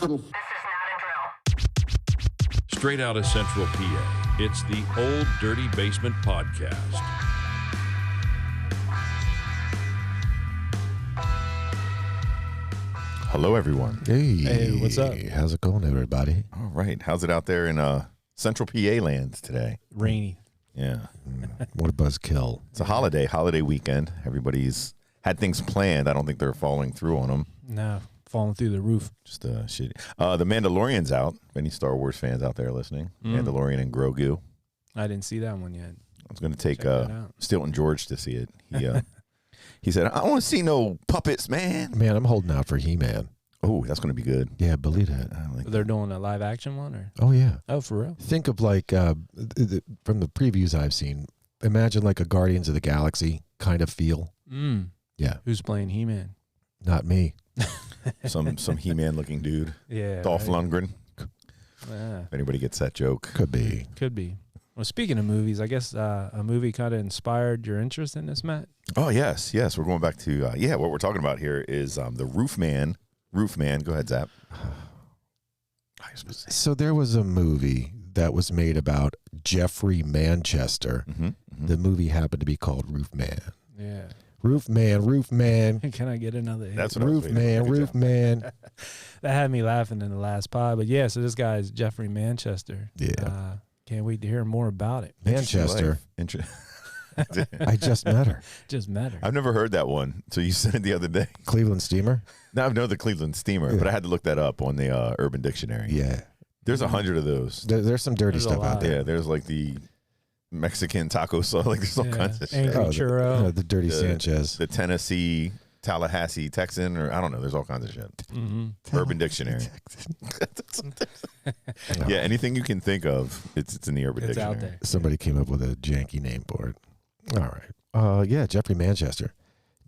This is not a drill. Straight out of Central PA, it's the Old Dirty Basement Podcast. Hello, everyone. Hey, what's up? How's it going, everybody? All right. How's it out there in Central PA land today? Rainy. Yeah. What a buzzkill. It's a holiday weekend. Everybody's had things planned. I don't think they're following through on them. No, falling through the roof. Just shit. The Mandalorian's out. If any Star Wars fans out there listening. Mandalorian and Grogu. I didn't see that one yet. I was going to take that out. Stilton George to see it. He said, I don't want to see no puppets, man. Man, I'm holding out for He Man. Oh, that's going to be good. Yeah, believe that. They're doing a live action one, or? Oh, yeah. Oh, for real? Think of like, from the previews I've seen, imagine like a Guardians of the Galaxy kind of feel. Yeah. Who's playing He Man? Not me. Some He-Man looking dude. Yeah. Dolph Lundgren. Yeah. If anybody gets that joke. Could be. Could be. Well, speaking of movies, I guess a movie kind of inspired your interest in this, Matt? Oh, yes. We're going back to, what we're talking about here is the Roof Man. Go ahead, Zap. So there was a movie that was made about Jeffrey Manchester. The movie happened to be called Roof Man. Yeah. Roof Man. Can I get another hit? That's what Roof Man. That had me laughing in the last pod. But yeah, so this guy is Jeffrey Manchester. Yeah. Can't wait to hear more about it. Manchester. I just met her. Just met her. I've never heard that one. So you said it the other day. Cleveland Steamer? Now I've known the Cleveland Steamer, but I had to look that up on the Urban Dictionary. Yeah. There's 100 of those. There's some dirty stuff out there. Yeah, there's like the Mexican taco sauce. Like there's all kinds of shit. Angry churro. The Dirty Sanchez. The Tennessee, Tallahassee, Texan, or I don't know. There's all kinds of shit. Urban Dictionary. Yeah, anything you can think of, it's in the Urban Dictionary. Out there. Somebody came up with a janky name for it. All right. Yeah, Jeffrey Manchester.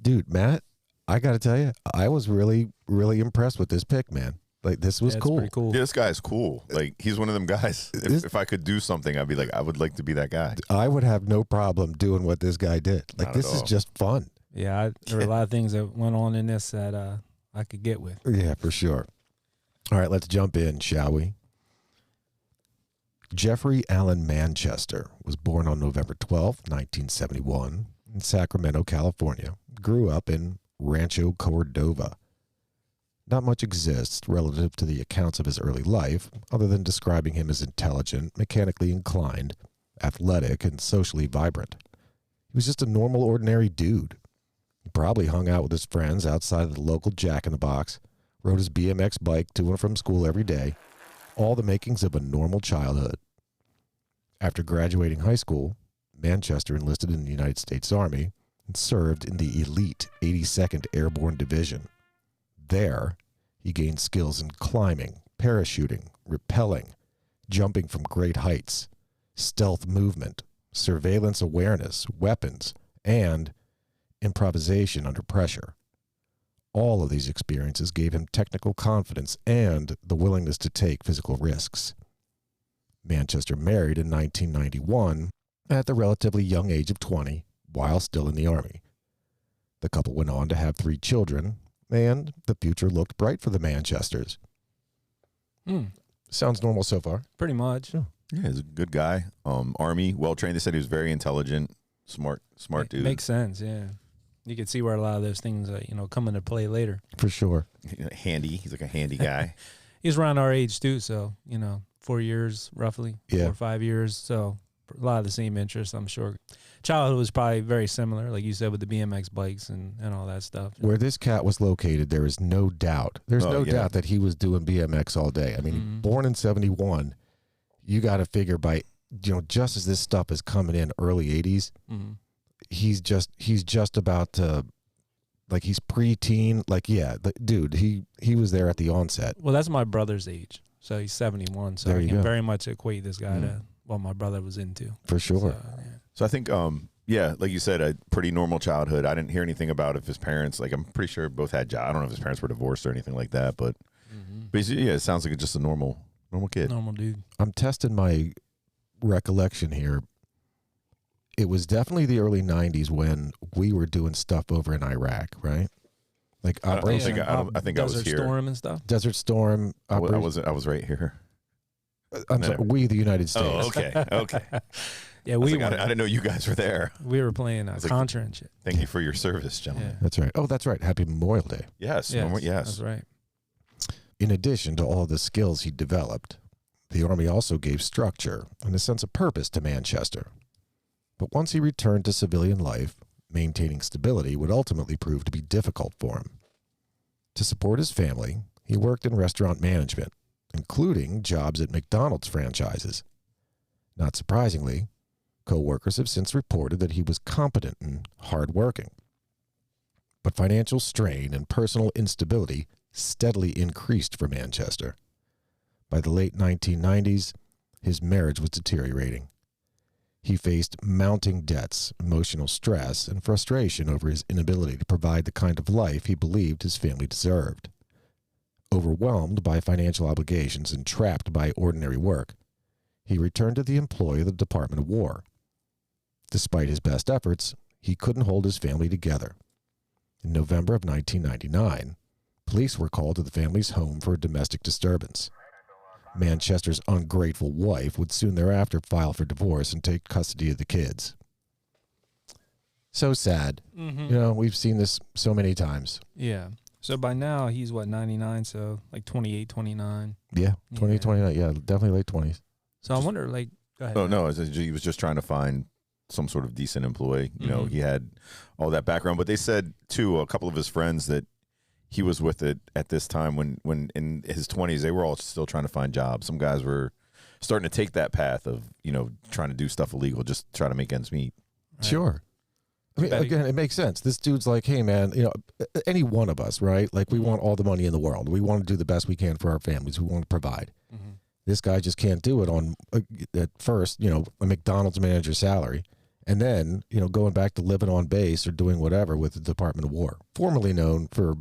Dude, Matt, I got to tell you, I was really, really impressed with this pick, man. Like, this was cool. Pretty cool. Yeah, this guy's cool. Like, he's one of them guys. If I could do something, I'd be like, I would like to be that guy. I would have no problem doing what this guy did. Like, Not this at is all. just fun. Yeah, there were a lot of things that went on in this that I could get with. Yeah, for sure. All right, let's jump in, shall we? Jeffrey Allen Manchester was born on November 12, 1971, in Sacramento, California. Grew up in Rancho Cordova. Not much exists relative to the accounts of his early life, other than describing him as intelligent, mechanically inclined, athletic, and socially vibrant. He was just a normal, ordinary dude. He probably hung out with his friends outside of the local Jack-in-the-Box, rode his BMX bike to and from school every day, all the makings of a normal childhood. After graduating high school, Manchester enlisted in the United States Army and served in the elite 82nd Airborne Division. There, he gained skills in climbing, parachuting, rappelling, jumping from great heights, stealth movement, surveillance awareness, weapons, and improvisation under pressure. All of these experiences gave him technical confidence and the willingness to take physical risks. Manchester married in 1991 at the relatively young age of 20 while still in the Army. The couple went on to have 3 children, and the future looked bright for the Manchesters. Sounds normal so far. Pretty much. Yeah. Yeah, he's a good guy. Army, well-trained. They said he was very intelligent, smart dude. Makes sense, yeah. You can see where a lot of those things, come into play later. For sure. Handy. He's like a handy guy. He's around our age, too, so, 4 years, roughly. Yeah. 4 or 5 years, so a lot of the same interests, I'm sure. Childhood was probably very similar, like you said, with the BMX bikes and all that stuff. Where this cat was located, there is no doubt. There's no doubt that he was doing BMX all day. I mean, born in 71, you got to figure by, just as this stuff is coming in early 80s, he's just about to, like, he's preteen. Like, yeah, dude, he was there at the onset. Well, that's my brother's age. So he's 71. So I can very much equate this guy to what my brother was into. For sure. So I think, like you said, a pretty normal childhood. I didn't hear anything about if his parents, like, I'm pretty sure both had jobs. I don't know if his parents were divorced or anything like that, but basically, yeah, it sounds like just a normal kid. Normal dude. I'm testing my recollection here. It was definitely the early 90s when we were doing stuff over in Iraq, right? Like I don't Operation think I think I was Desert here. Storm and stuff. Desert Storm. I Operation, was right here. I'm sorry, we the United States. Oh, okay. Yeah, I, was we like, were. I didn't know you guys were there. We were playing was like, Contra and shit. Thank you for your service, gentlemen. Yeah. That's right. Oh, that's right. Happy Memorial Day. Yes. Yes, Yes. that's right. In addition to all the skills he developed, the Army also gave structure and a sense of purpose to Manchester. But once he returned to civilian life, maintaining stability would ultimately prove to be difficult for him. To support his family, he worked in restaurant management, including jobs at McDonald's franchises. Not surprisingly, co-workers have since reported that he was competent and hardworking. But financial strain and personal instability steadily increased for Manchester. By the late 1990s, his marriage was deteriorating. He faced mounting debts, emotional stress, and frustration over his inability to provide the kind of life he believed his family deserved. Overwhelmed by financial obligations and trapped by ordinary work, he returned to the employ of the Department of War. Despite his best efforts, he couldn't hold his family together. In November of 1999, police were called to the family's home for a domestic disturbance. Manchester's ungrateful wife would soon thereafter file for divorce and take custody of the kids. So sad. Mm-hmm. You know, we've seen this so many times. Yeah. So by now he's what, 99? So like 28, 29. Yeah, 2029. Yeah, definitely late 20s. So I wonder, like, go ahead. Oh no, he was just trying to find some sort of decent employee. You know, he had all that background, but they said too, a couple of his friends that he was with it at this time when in his 20s, they were all still trying to find jobs. Some guys were starting to take that path of, you know, trying to do stuff illegal, just try to make ends meet. Right. Sure. I mean, again, it makes sense. This dude's like, hey, man, you know, any one of us, right? Like, we want all the money in the world. We want to do the best we can for our families. We want to provide. Mm-hmm. This guy just can't do it on, at first, you know, a McDonald's manager salary. And then, you know, going back to living on base or doing whatever with the Department of War, formerly known for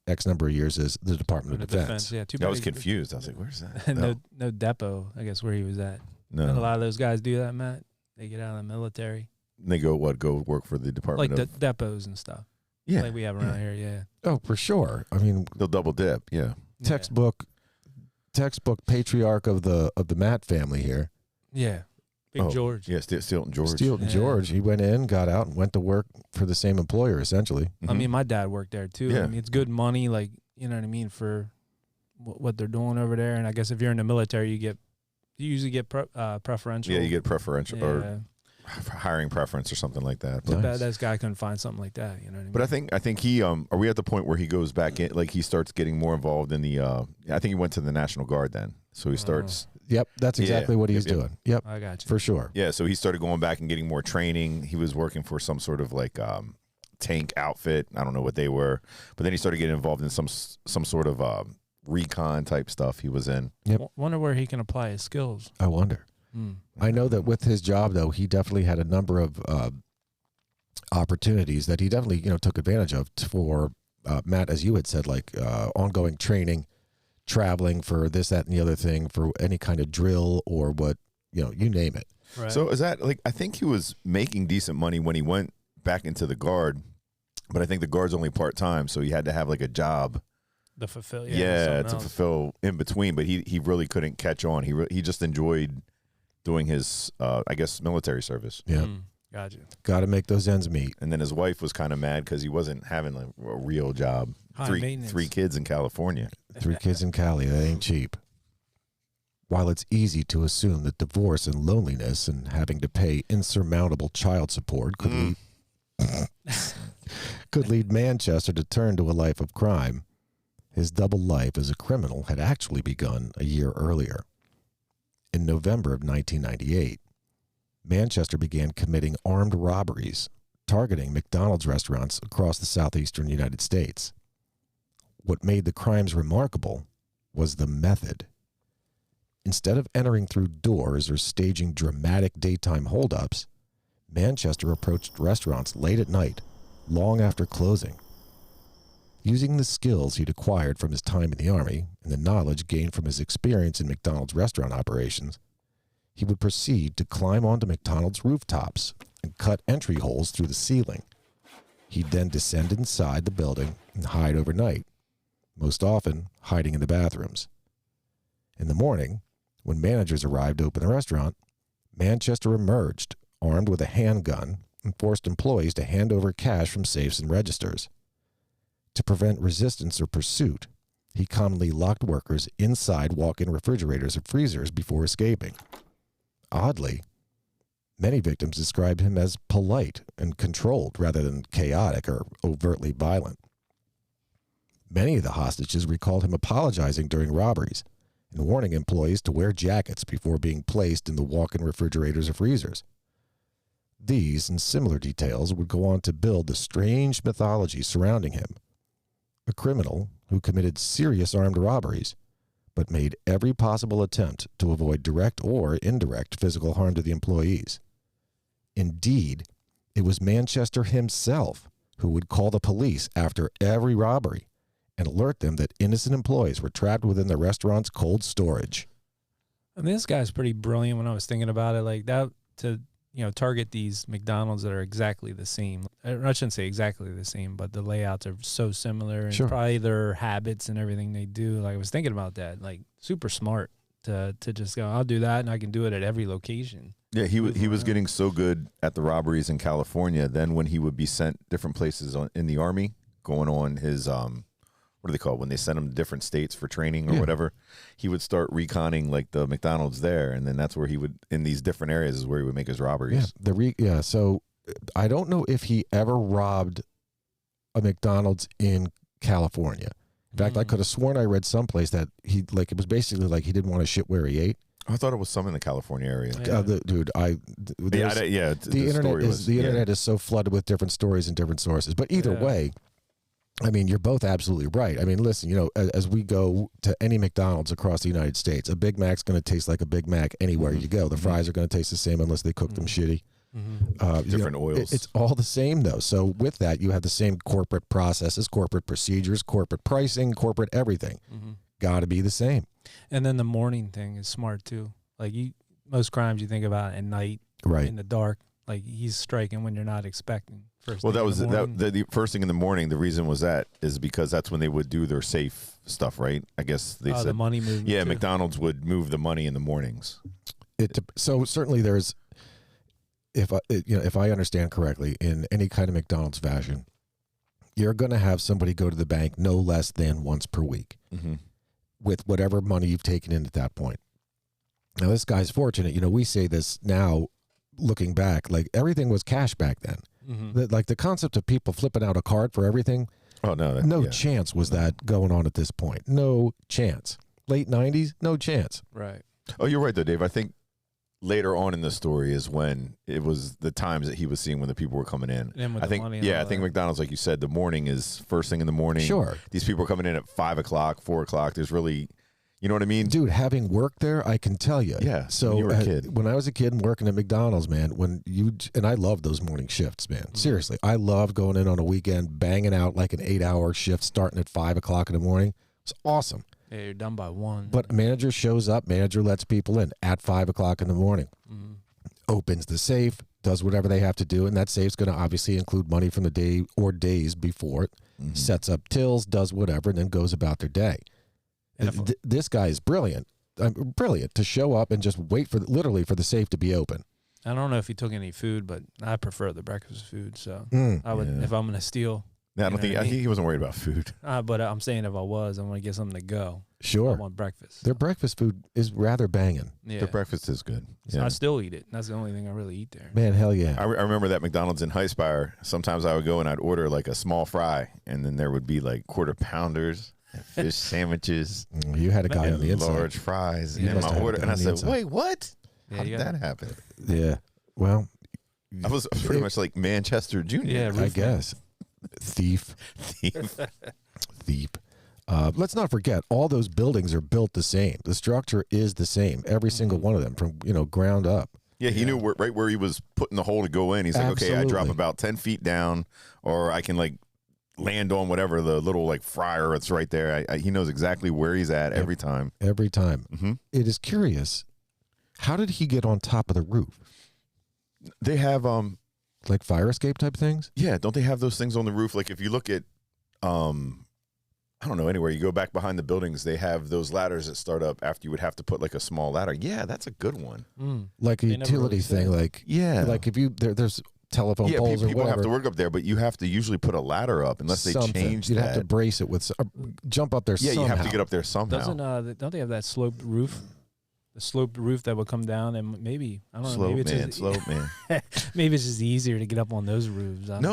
X number of years as the Department of Defense. Yeah, too I bad was confused. I was like, where's that? no depot, I guess, where he was at. No. And a lot of those guys do that, Matt. They get out of the military. They go work for the Department Like of... depots and stuff. Yeah. Like we have around here, yeah. Oh, for sure. I mean, They'll double dip, yeah. textbook patriarch of the Matt family here. Yeah. Big George. Yeah, Stilton George. Stilton George. He went in, got out, and went to work for the same employer, essentially. I mean, my dad worked there too. Yeah. I mean, it's good money, like, you know what I mean, for what they're doing over there. And I guess if you're in the military, you usually get preferential. Yeah, you get preferential or Yeah. hiring preference or something like that. Too But, bad this guy couldn't find something like that. You know what I mean? but I think he are we at the point where he goes back in, like he starts getting more involved in the I think he went to the National Guard then. So he starts Yep, that's exactly what he's doing. Yep, I got you. for sure. Yeah, so he started going back and getting more training. He was working for some sort of like tank outfit. I don't know what they were, but then he started getting involved in some sort of recon type stuff he was in. Yep. Wonder where he can apply his skills. I wonder. Hmm. I know that with his job, though, he definitely had a number of opportunities that he definitely, you know, took advantage of for Matt, as you had said, like ongoing training, traveling for this, that, and the other thing, for any kind of drill or what, you know, you name it. Right. So is that like I think he was making decent money when he went back into the Guard, but I think the Guard's only part time, so he had to have like a job. The fulfill. Yeah, to something else. fulfill in between, but he really couldn't catch on. He just enjoyed doing his I guess military service. Yeah, Gotcha. got to make those ends meet. And then his wife was kind of mad because he wasn't having like a real job. High maintenance. Three kids in California. 3 kids in Cali, that ain't cheap. While it's easy to assume that divorce and loneliness and having to pay insurmountable child support could lead Manchester to turn to a life of crime, his double life as a criminal had actually begun a year earlier. In November of 1998, Manchester began committing armed robberies, targeting McDonald's restaurants across the southeastern United States. What made the crimes remarkable was the method. Instead of entering through doors or staging dramatic daytime holdups, Manchester approached restaurants late at night, long after closing. Using the skills he'd acquired from his time in the Army and the knowledge gained from his experience in McDonald's restaurant operations, he would proceed to climb onto McDonald's rooftops and cut entry holes through the ceiling. He'd then descend inside the building and hide overnight, most often hiding in the bathrooms. In the morning, when managers arrived to open the restaurant, Manchester emerged, armed with a handgun, and forced employees to hand over cash from safes and registers. To prevent resistance or pursuit, he commonly locked workers inside walk-in refrigerators or freezers before escaping. Oddly, many victims described him as polite and controlled rather than chaotic or overtly violent. Many of the hostages recalled him apologizing during robberies and warning employees to wear jackets before being placed in the walk-in refrigerators or freezers. These and similar details would go on to build the strange mythology surrounding him. A criminal who committed serious armed robberies, but made every possible attempt to avoid direct or indirect physical harm to the employees. Indeed, it was Manchester himself who would call the police after every robbery and alert them that innocent employees were trapped within the restaurant's cold storage. I mean, this guy's pretty brilliant when I was thinking about it. Like that, to target these McDonald's that are exactly the same. I shouldn't say exactly the same, but the layouts are so similar, and probably their habits and everything they do. Like I was thinking about that, like super smart to just go, I'll do that, and I can do it at every location. Yeah, he was getting so good at the robberies in California. Then when he would be sent different places in the Army, going on his what do they call it? When they sent him to different states for training or whatever, he would start reconning like the McDonald's there, and then that's where he would, in these different areas, is where he would make his robberies. Yeah, so I don't know if he ever robbed a McDonald's in California. In fact, I could have sworn I read someplace that it was basically like he didn't want to shit where he ate. I thought it was some in the California area. The internet is so flooded with different stories and different sources. But either way, I mean, you're both absolutely right. I mean, listen, as we go to any McDonald's across the United States, a Big Mac's going to taste like a Big Mac anywhere you go. The fries are going to taste the same unless they cook them shitty. Different oils. It's all the same, though. So with that, you have the same corporate processes, corporate procedures, corporate pricing, corporate everything. Got to be the same. And then the morning thing is smart, too. Like most crimes you think about at night, in the dark. Like he's striking when you're not expecting. Well, that was the first thing in the morning. The reason is because that's when they would do their safe stuff, right? I guess they said the money movement. Yeah, too. McDonald's would move the money in the mornings. So certainly there's, if I understand correctly, in any kind of McDonald's fashion, you're going to have somebody go to the bank no less than once per week with whatever money you've taken in at that point. Now this guy's fortunate. We say this now, looking back, like everything was cash back then. The concept of people flipping out a card for everything. Oh no! Chance was that going on at this point. No chance. Late 90s, no chance. Right. Oh, you're right though, Dave. I think later on in the story is when it was the times that he was seeing when the people were coming in. I think McDonald's, like you said, the morning is first thing in the morning. Sure. These people are coming in at 5 o'clock, 4 o'clock. There's really, you know what I mean? Dude, having worked there, I can tell you. Yeah. So when you were a kid. When I was a kid and working at McDonald's, man, and I loved those morning shifts, man. Seriously. I loved going in on a weekend, banging out like an 8-hour shift starting at 5 o'clock in the morning. It's awesome. Yeah, you're done by 1. But manager shows up, manager lets people in at 5 o'clock in the morning. Opens the safe, does whatever they have to do, and that safe's going to obviously include money from the day or days before it, sets up tills, does whatever, and then goes about their day. This guy is brilliant. Brilliant to show up and just wait literally for the safe to be open. I don't know if he took any food, but I prefer the breakfast food. So I would, if I'm going to steal. Yeah, I think he wasn't worried about food. But I'm saying if I was, I'm going to get something to go. Sure. I want breakfast. Their breakfast food is rather banging. Yeah. Their breakfast is good. So I still eat it. That's the only thing I really eat there. Man, hell yeah. I remember that McDonald's in Highspire. Sometimes I would go and I'd order like a small fry, and then there would be like quarter pounders, fish sandwiches. You had a guy on the inside. Large fries in my order. And I said, wait, what? Yeah, how did that happen? Yeah. Well, I was pretty much like Manchester Jr. Yeah, I guess. Thief. Let's not forget, all those buildings are built the same. The structure is the same, every single one of them, from ground up. Yeah, he knew right where he was putting the hole to go in. He's like, okay, I drop about 10 feet down, or I can like land on whatever the little like fryer that's right there. He knows exactly where he's at every time. Every time. It is curious. How did he get on top of the roof? They have Like fire escape type things? Yeah, don't they have those things on the roof? Like if you look at, I don't know, anywhere you go back behind the buildings, they have those ladders that start up after you would have to put like a small ladder. Yeah, that's a good one. Like a utility thing, like like if you there's telephone poles or people whatever. have to work up there, but you have to usually put a ladder up unless they change You'd that. have to brace it with jump up there. Yeah, somehow. you have to get up there somehow. Don't they have that sloped roof? The sloped roof that would come down, and maybe I don't know. Maybe it's slope man. Maybe it's just easier to get up on those roofs. That's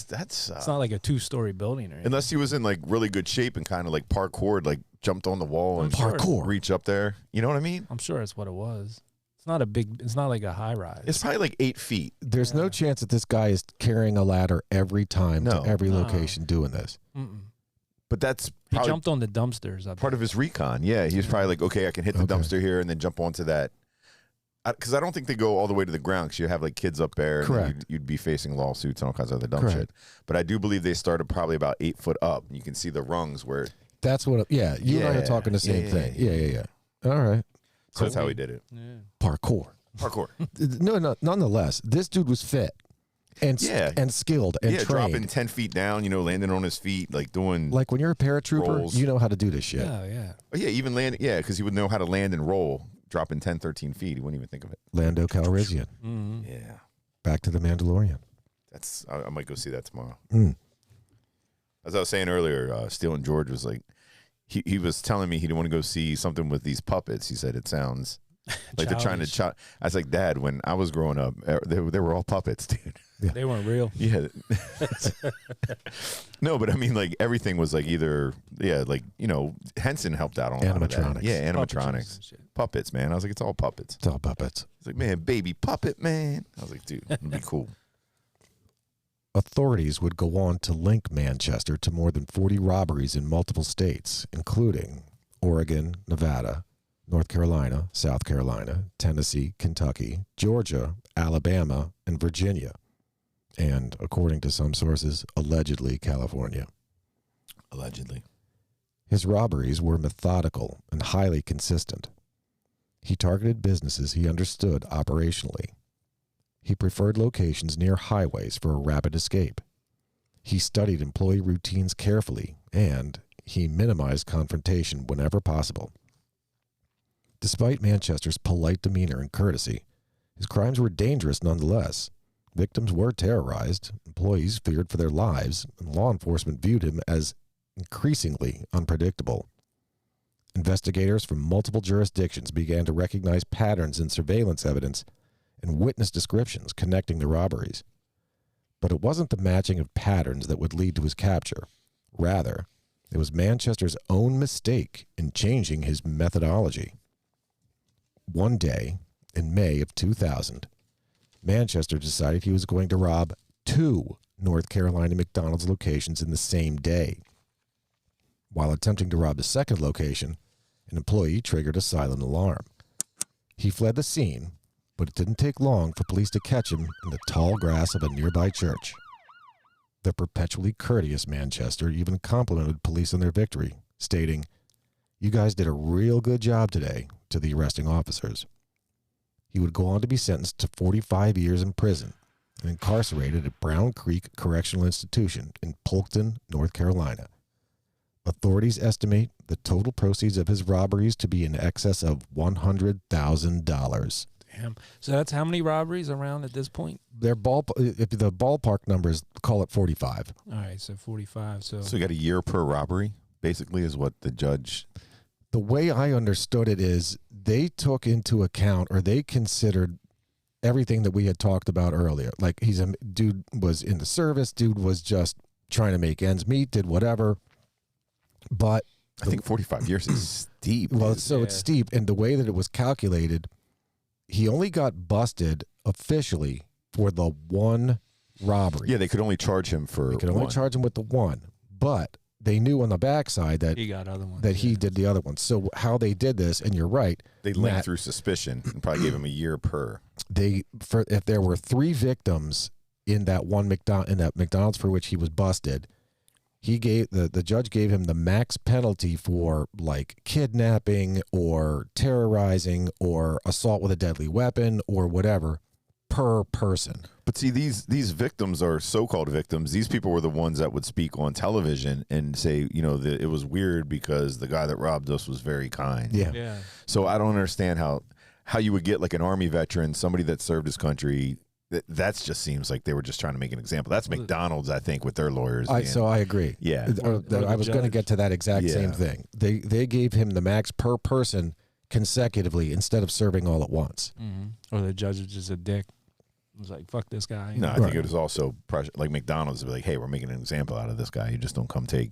it's not like a 2-story building or anything. Unless he was in like really good shape and kind of like parkoured, like jumped on the wall and reach up there. You know what I mean? I'm sure it's what it was. It's not a big. It's not like a high rise. It's probably like 8 feet. There's no chance that this guy is carrying a ladder every time to every location doing this. But that's he jumped on the dumpsters. Part of his recon. Yeah, he was probably like, okay, I can hit the dumpster here and then jump onto that. Because I don't think they go all the way to the ground because you have like kids up there. Correct. And you'd be facing lawsuits and all kinds of other dumb shit. But I do believe they started probably about 8 foot up. You can see the rungs where. That's what. You and I are talking the same thing. Yeah. All right. So that's how he did it. Yeah. Parkour. No, nonetheless, this dude was fit and skilled and trained. Dropping 10 feet down, landing on his feet, like doing. Like when you're a paratrooper, rolls. you know how to do this shit. Yeah. Oh, yeah, even land. Yeah, because he would know how to land and roll, dropping 10, 13 feet. He wouldn't even think of it. Lando Calrissian. Yeah. Back to the Mandalorian. I might go see that tomorrow. Mm. As I was saying earlier, Steele and George was like, he was telling me he didn't want to go see something with these puppets. He said it sounds like they're trying to. I was like, Dad, when I was growing up, they were all puppets, dude. Yeah. They weren't real. Yeah. No, but I mean, like everything was like either, like Henson helped out on animatronics. Yeah, animatronics, puppets, man. I was like, it's all puppets. It's all puppets. He's like, man, baby puppet, man. I was like, dude, it'd be cool. Authorities would go on to link Manchester to more than 40 robberies in multiple states, including Oregon, Nevada, North Carolina, South Carolina, Tennessee, Kentucky, Georgia, Alabama, and Virginia. And, according to some sources, allegedly California. Allegedly. His robberies were methodical and highly consistent. He targeted businesses he understood operationally. He preferred locations near highways for a rapid escape. He studied employee routines carefully, and he minimized confrontation whenever possible. Despite Manchester's polite demeanor and courtesy, his crimes were dangerous nonetheless. Victims were terrorized, employees feared for their lives, and law enforcement viewed him as increasingly unpredictable. Investigators from multiple jurisdictions began to recognize patterns in surveillance evidence and witness descriptions connecting the robberies. But it wasn't the matching of patterns that would lead to his capture. Rather, it was Manchester's own mistake in changing his methodology. One day, in May of 2000, Manchester decided he was going to rob 2 North Carolina McDonald's locations in the same day. While attempting to rob the second location, an employee triggered a silent alarm. He fled the scene, but it didn't take long for police to catch him in the tall grass of a nearby church. The perpetually courteous Manchester even complimented police on their victory, stating, "You guys did a real good job today," to the arresting officers. He would go on to be sentenced to 45 years in prison and incarcerated at Brown Creek Correctional Institution in Polkton, North Carolina. Authorities estimate the total proceeds of his robberies to be in excess of $100,000. Damn. So that's how many robberies around at this point? If the ballpark numbers, call it 45. All right, so 45. So you got a year per robbery, basically, is what the judge. The way I understood it is they took into account, or they considered, everything that we had talked about earlier. Like, dude was in the service, dude was just trying to make ends meet, did whatever. But I think 45 years is steep. Well, it's steep. And the way that it was calculated, he only got busted officially for the one robbery. Yeah, they could only charge him for They could only charge him with the one. But they knew on the backside that he got other ones. That he did the other ones. So how they did this, and you're right. They linked through suspicion and probably gave him a year per. If there were 3 victims in that one McDonald's for which he was busted, the judge gave him the max penalty for like kidnapping or terrorizing or assault with a deadly weapon or whatever per person. But see, these victims are so-called victims. These people were the ones that would speak on television and say, it was weird because the guy that robbed us was very kind. Yeah. So I don't understand how you would get like an Army veteran, somebody that served his country. That just seems like they were just trying to make an example. That's McDonald's, I think, with their lawyers. So I agree. Yeah. I was going to get to that exact same thing. They gave him the max per person consecutively instead of serving all at once. Or the judge was just a dick. It was like, fuck this guy. No, I think it was also pressure. Like McDonald's would be like, hey, we're making an example out of this guy. You just don't come take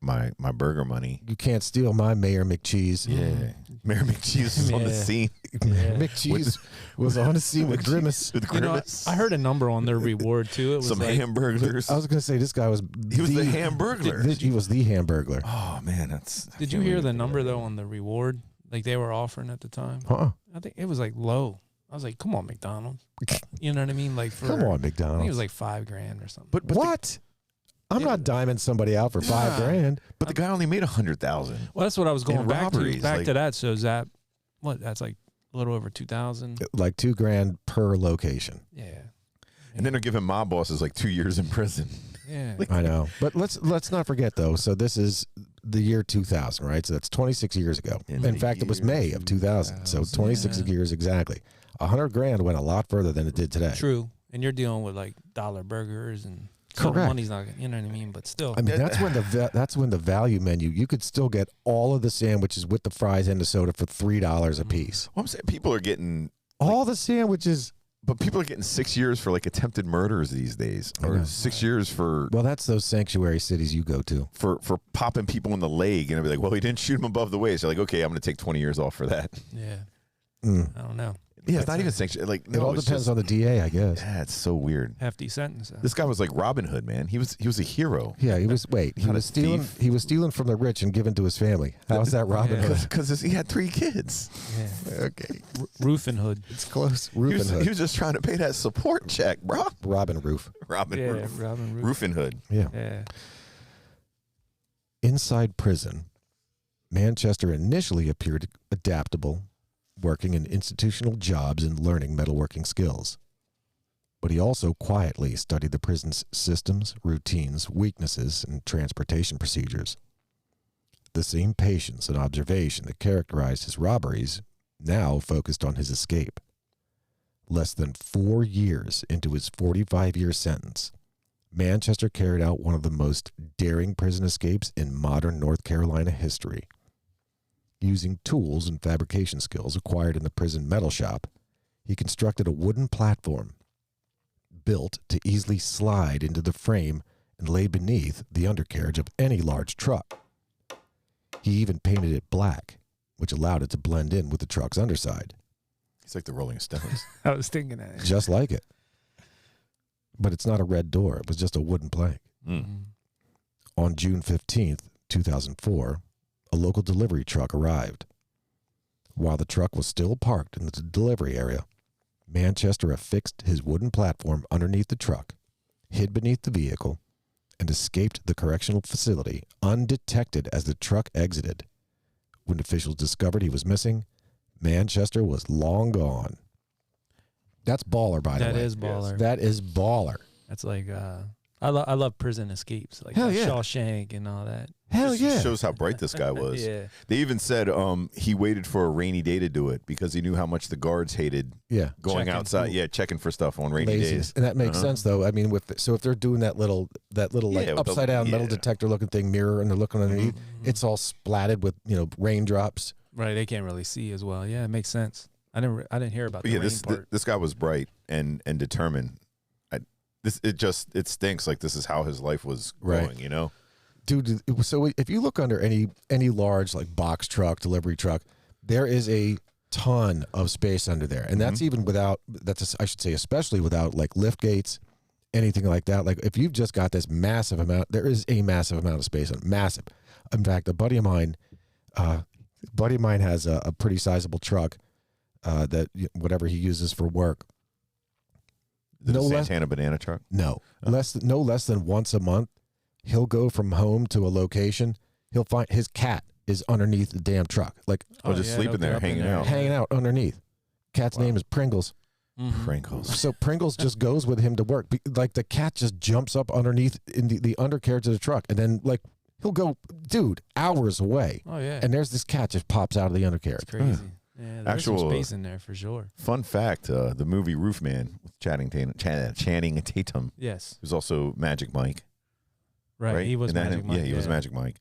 my burger money. You can't steal my Mayor McCheese. Yeah. Mayor McCheese was on the scene. Yeah. McCheese was on the scene with Grimace. I heard a number on their reward, too. It was some like, hamburgers. I was going to say, this guy was... He was the Hamburglar. He was the Hamburglar. Oh, man. Did you hear the number, though, on the reward? Like, they were offering at the time? I think it was, like, low. I was like, come on, McDonald's. You know what I mean? Like, come on, McDonald's. I think it was like $5,000 or something. But what? I'm not diming somebody out for $5,000. But the guy only made $100,000. Well, that's what I was going back robberies, to that. So is that that's like a little over 2,000. Like $2,000 per location. Yeah. And then they're giving mob bosses like 2 years in prison. Yeah. I know. But let's not forget though. So this is the year 2000, right? So that's 26 years ago. In fact, it was May of 2000. So 26 years exactly. $100,000 went a lot further than it did today. True. And you're dealing with like dollar burgers and correct. Money's not, you know what I mean? But still. I mean, that's when the value menu, you could still get all of the sandwiches with the fries and the soda for $3 a piece. Well, I'm saying people are getting all the sandwiches. But people are getting 6 years for like attempted murders these days, or 6 years for. Well, that's those sanctuary cities you go to for popping people in the leg, and it'll be like, well, he didn't shoot him above the waist. You're like, okay, I'm going to take 20 years off for that. Yeah, I don't know. Yeah, it's not even sanctuary. Like, it all depends on the DA, I guess. Yeah, it's so weird. Hefty sentence. This guy was like Robin Hood, man. He was a hero. Yeah, he was. Wait, he was stealing. Thief. He was stealing from the rich and giving to his family. How is that Robin Hood? Because he had 3 kids. Yeah. Okay. Roofing Hood. It's close. Roofing Hood. He was just trying to pay that support check, bro. Robin Roof. Robin Roof. Roofing Hood. Yeah. Inside prison, Manchester initially appeared adaptable, working in institutional jobs and learning metalworking skills. But he also quietly studied the prison's systems, routines, weaknesses, and transportation procedures. The same patience and observation that characterized his robberies now focused on his escape. Less than 4 years into his 45-year sentence, Manchester carried out one of the most daring prison escapes in modern North Carolina history. Using tools and fabrication skills acquired in the prison metal shop, he constructed a wooden platform built to easily slide into the frame and lay beneath the undercarriage of any large truck. He even painted it black, which allowed it to blend in with the truck's underside. He's like the Rolling Stones. I was thinking that. Just like it. But it's not a red door. It was just a wooden plank. On June 15th, 2004, a local delivery truck arrived. While the truck was still parked in the delivery area, Manchester affixed his wooden platform underneath the truck, hid beneath the vehicle, and escaped the correctional facility undetected as the truck exited. When officials discovered he was missing, Manchester was long gone. That's baller, by the way. That is baller. Yes. That is baller. That's like, I love prison escapes, like Shawshank and all that. Hell yeah. Shows how bright this guy was. Yeah. They even said he waited for a rainy day to do it because he knew how much the guards hated going outside. Yeah, checking for stuff on rainy days. And that makes sense, though. I mean, if they're doing that little like upside down metal detector looking thing, mirror, and they're looking underneath, it's all splatted with raindrops. Right, they can't really see as well. Yeah, it makes sense. I didn't hear about the rain part. This guy was bright and determined. It stinks like this is how his life was going, you know? Dude, so if you look under any large like box truck, delivery truck, there is a ton of space under there. And that's even without, I should say, especially without like lift gates, anything like that. Like if you've just got this massive amount, there is a massive amount of space, massive. In fact, a buddy of mine has a pretty sizable truck that whatever he uses for work. The Santana banana truck? No, no less than once a month. He'll go from home to a location. He'll find his cat is underneath the damn truck. Like, just sleeping there, hanging out. Hanging out underneath. Cat's name is Pringles. Pringles. So Pringles just goes with him to work. Like the cat just jumps up underneath in the undercarriage of the truck, and then like he'll go, dude, hours away. Oh yeah. And there's this cat just pops out of the undercarriage. It's crazy. Yeah, there's some space in there for sure. Fun fact: the movie Roof Man with Channing Tatum. Yes. Who's also Magic Mike. Right. He was Magic Mike. Yeah, he was Magic Mike.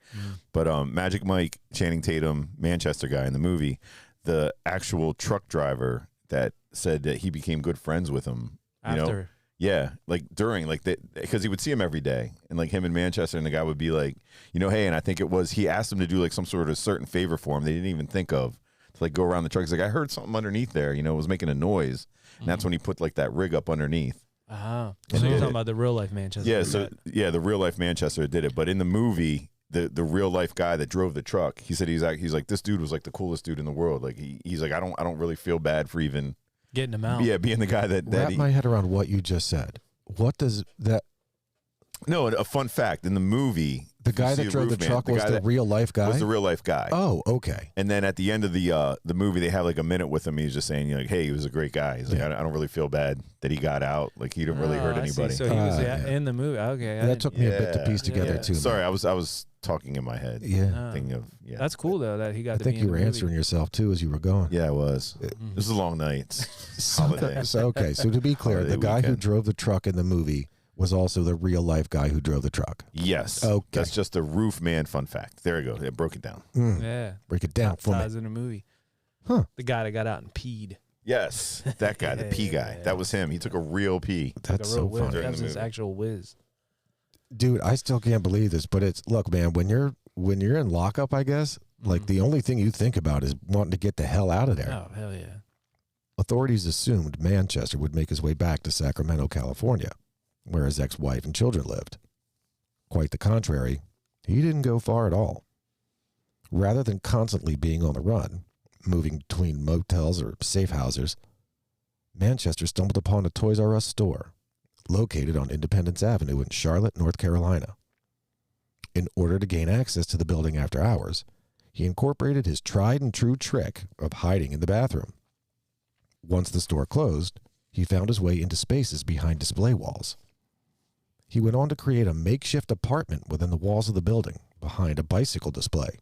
But Magic Mike, Channing Tatum, Manchester guy in the movie, the actual truck driver that said that he became good friends with him. You know? Yeah, like during, like, because he would see him every day, and like him in Manchester, and the guy would be like, hey, and I think it was, he asked him to do like some sort of certain favor for him they didn't even think of, to like go around the truck. He's like, I heard something underneath there, it was making a noise, and that's when he put like that rig up underneath. So you're talking about the real life Manchester. Yeah, the real life Manchester did it, but in the movie, the real life guy that drove the truck, he said he's like, this dude was like the coolest dude in the world. Like he's like, I don't really feel bad for even getting him out. Yeah, being the guy that wrap my head around what you just said. What does that? No, a fun fact in the movie, the guy that drove the truck was the real life guy. Was the real life guy. Oh, okay. And then at the end of the movie, they have like a minute with him. He's just saying, like, hey, he was a great guy. He's like, I don't really feel bad that he got out. Like he didn't really hurt anybody. So he was in the movie. Okay, that took me a bit to piece together too. Sorry, I was talking in my head. Yeah, thinking of That's cool though that he got. I think you were answering yourself too as you were going. Yeah, I was. This is a long night. Holiday. So to be clear, the guy who drove the truck in the movie was also the real life guy who drove the truck. Yes. Okay. That's just a Roof Man fun fact. There we go. It broke it down. Yeah. Break it down for me. In the movie. Huh. The guy that got out and peed. Yes. That guy, the pee guy. That was him. He took a real pee. That's so funny. That was his actual whiz. Dude, I still can't believe this, but look, man, when you're in lockup, I guess, like the only thing you think about is wanting to get the hell out of there. Oh, hell yeah. Authorities assumed Manchester would make his way back to Sacramento, California, where his ex-wife and children lived. Quite the contrary, he didn't go far at all. Rather than constantly being on the run, moving between motels or safe houses, Manchester stumbled upon a Toys R Us store located on Independence Avenue in Charlotte, North Carolina. In order to gain access to the building after hours, he incorporated his tried and true trick of hiding in the bathroom. Once the store closed, he found his way into spaces behind display walls. He went on to create a makeshift apartment within the walls of the building, behind a bicycle display.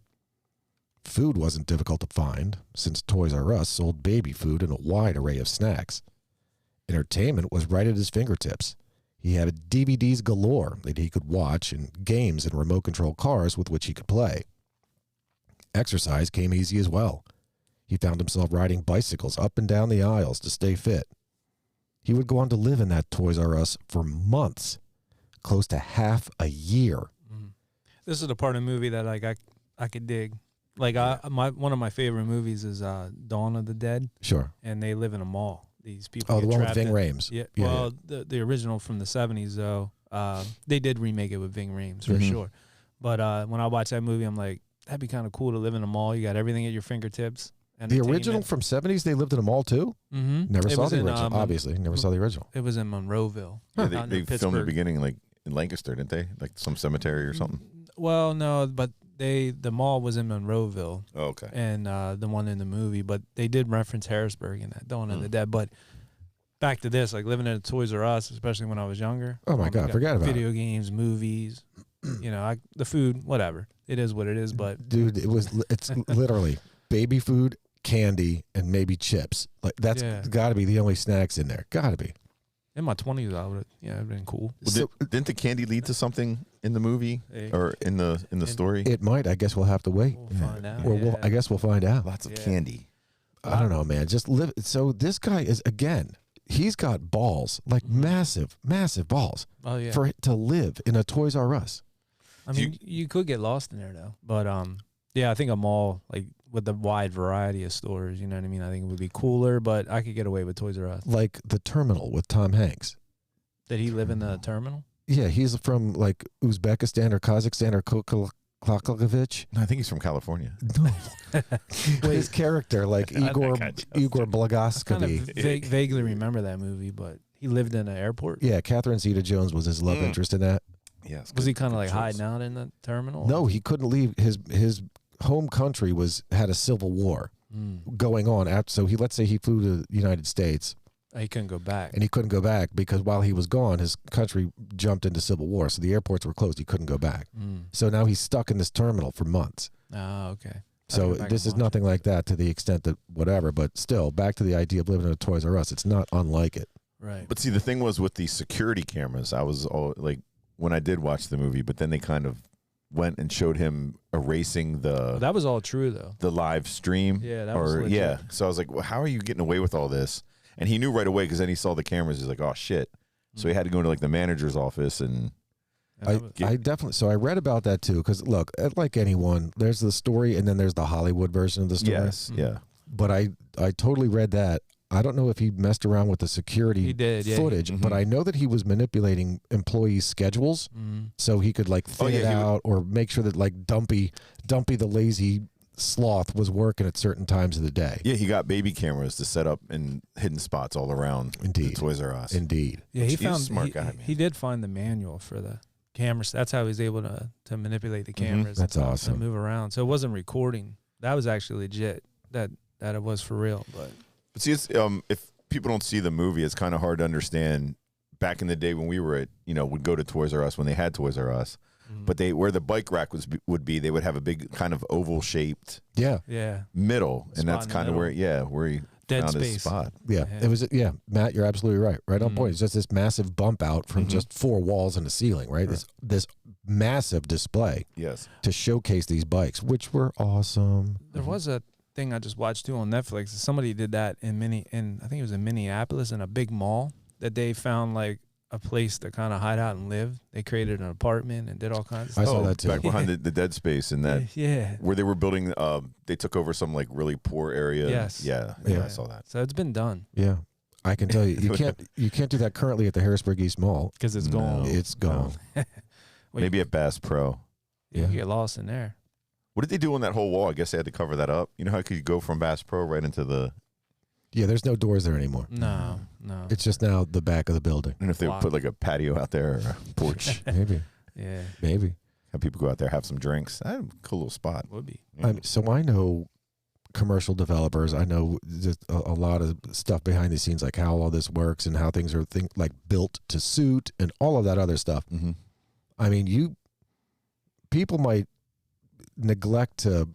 Food wasn't difficult to find, since Toys R Us sold baby food and a wide array of snacks. Entertainment was right at his fingertips. He had DVDs galore that he could watch, and games and remote control cars with which he could play. Exercise came easy as well. He found himself riding bicycles up and down the aisles to stay fit. He would go on to live in that Toys R Us for months, close to half a year. This is the part of the movie that like I could dig. Like one of my favorite movies is Dawn of the Dead. Sure. And they live in a mall. These people. Oh, the one with Ving Rhames. Yeah. Well, the original from the 70s though, they did remake it with Ving Rhames for sure. But when I watch that movie, I'm like, that'd be kind of cool to live in a mall. You got everything at your fingertips. The original from 70s, they lived in a mall too? Never saw the original, obviously. Never saw the original. It was in Monroeville. Yeah, they filmed the beginning like in Lancaster, didn't they? Like some cemetery or something? Well, no, but the mall was in Monroeville. Oh, okay. And the one in the movie, but they did reference Harrisburg in that Dawn of the Dead. But back to this, like living at a Toys R Us, especially when I was younger. Oh my God, forget about video games, movies, the food, whatever. It is what it is, but dude, it's literally baby food, candy, and maybe chips. Like that's got to be the only snacks in there. Got to be. In my 20s, I would it'd been cool. Well, didn't the candy lead to something in the movie or in the story? It might. I guess we'll have to wait. We'll find out. Or I guess we'll find out. Lots of candy. I don't know, man. Just live. So this guy is he's got balls, like massive, massive balls. Oh yeah. To live in a Toys R Us. I mean, you could get lost in there though. But I think a mall like with the wide variety of stores, you know what I mean? I think it would be cooler, but I could get away with Toys R Us. Like the terminal with Tom Hanks. Did he live in the terminal? Yeah, he's from like Uzbekistan or Kazakhstan or Klakovich. No, I think he's from California. No. His character, like Igor Blagoskovi. I kind of vaguely remember that movie, but he lived in an airport. Yeah, Catherine Zeta-Jones was his love interest in that. Yes. Was he kind of like hiding out in the terminal? No, he couldn't leave. His home country had a civil war going on. So let's say he flew to the United States He couldn't go back. And he couldn't go back because while he was gone, his country jumped into civil war. So the airports were closed. He couldn't go back. So now he's stuck in this terminal for months. Oh, okay. So this is nothing like that to the extent that whatever, but still, back to the idea of living in a Toys R Us. It's not unlike it. Right. But see, the thing was with the security cameras, I was all like, when I did watch the movie, but then they kind of went and showed him erasing that was all true, though. the live stream. Yeah, that was legit. Yeah. So I was like, well, how are you getting away with all this? And he knew right away because then he saw the cameras. He's like, oh, shit. So he had to go into like the manager's office and I definitely, so I read about that too, because look, like anyone, there's the story and then there's the Hollywood version of the story. yes, yeah. But I totally read that. I don't know if he messed around with the security footage, but I know that he was manipulating employees' schedules so he could like thin it out or make sure that like Dumpy the lazy sloth was working at certain times of the day. Yeah, he got baby cameras to set up in hidden spots all around the Toys R Us. Indeed. Yeah, He's a smart guy, man. He did find the manual for the cameras. That's how he was able to manipulate the cameras. That's awesome. And move around. So it wasn't recording. That was actually legit. That it was for real. But see, it's, if people don't see the movie, it's kind of hard to understand. Back in the day when we were at, would go to Toys R Us when they had Toys R Us, but where the bike rack would be, they would have a big kind of oval shaped middle, and that's kind of where he dead found space his spot. Yeah, it was. Yeah, Matt, you're absolutely right. Right on point. It's just this massive bump out from just four walls and a ceiling, right? This massive display. Yes. To showcase these bikes, which were awesome. There was a thing I just watched too on Netflix. Somebody did that I think it was in Minneapolis in a big mall that they found like a place to kind of hide out and live. They created an apartment and did all kinds of stuff. I saw that too. Back behind the dead space and that. Yeah. Where they were building, they took over some like really poor area. Yes. Yeah, I saw that. So it's been done. Yeah. I can tell you, you can't do that currently at the Harrisburg East Mall. Because it's gone. It's gone. Maybe at Bass Pro. You get lost in there. What did they do on that whole wall? I guess they had to cover that up. You know how could you go from Bass Pro right into the... Yeah, there's no doors there anymore. No. It's just now the back of the building. And if they put like a patio out there or a porch. Maybe. Yeah. Maybe. Have people go out there, have some drinks. Cool little spot. Would be. Yeah. So I know commercial developers. I know just a lot of stuff behind the scenes, like how all this works and how things are like built to suit and all of that other stuff. Mm-hmm. I mean, people might neglect to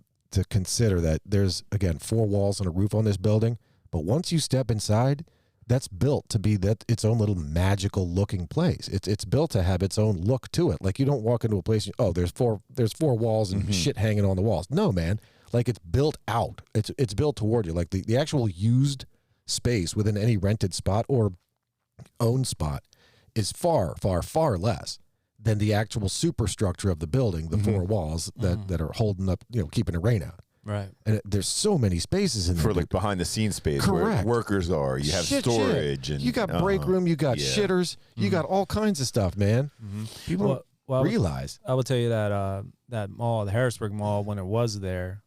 consider that there's, again, four walls and a roof on this building. But once you step inside, that's built to be its own little magical looking place. It's built to have its own look to it. Like you don't walk into a place, there's four walls and shit hanging on the walls. No, man. Like it's built out. It's built toward you. Like the actual used space within any rented spot or owned spot is far, far, far less than the actual superstructure of the building, the four walls that are holding up, keeping the rain out. Right. And there's so many spaces in there. For like behind the scenes space where workers are. You have storage. And you got break room. You got shitters. You got all kinds of stuff, man. People realize. I will tell you that that mall, the Harrisburg Mall, when it was there,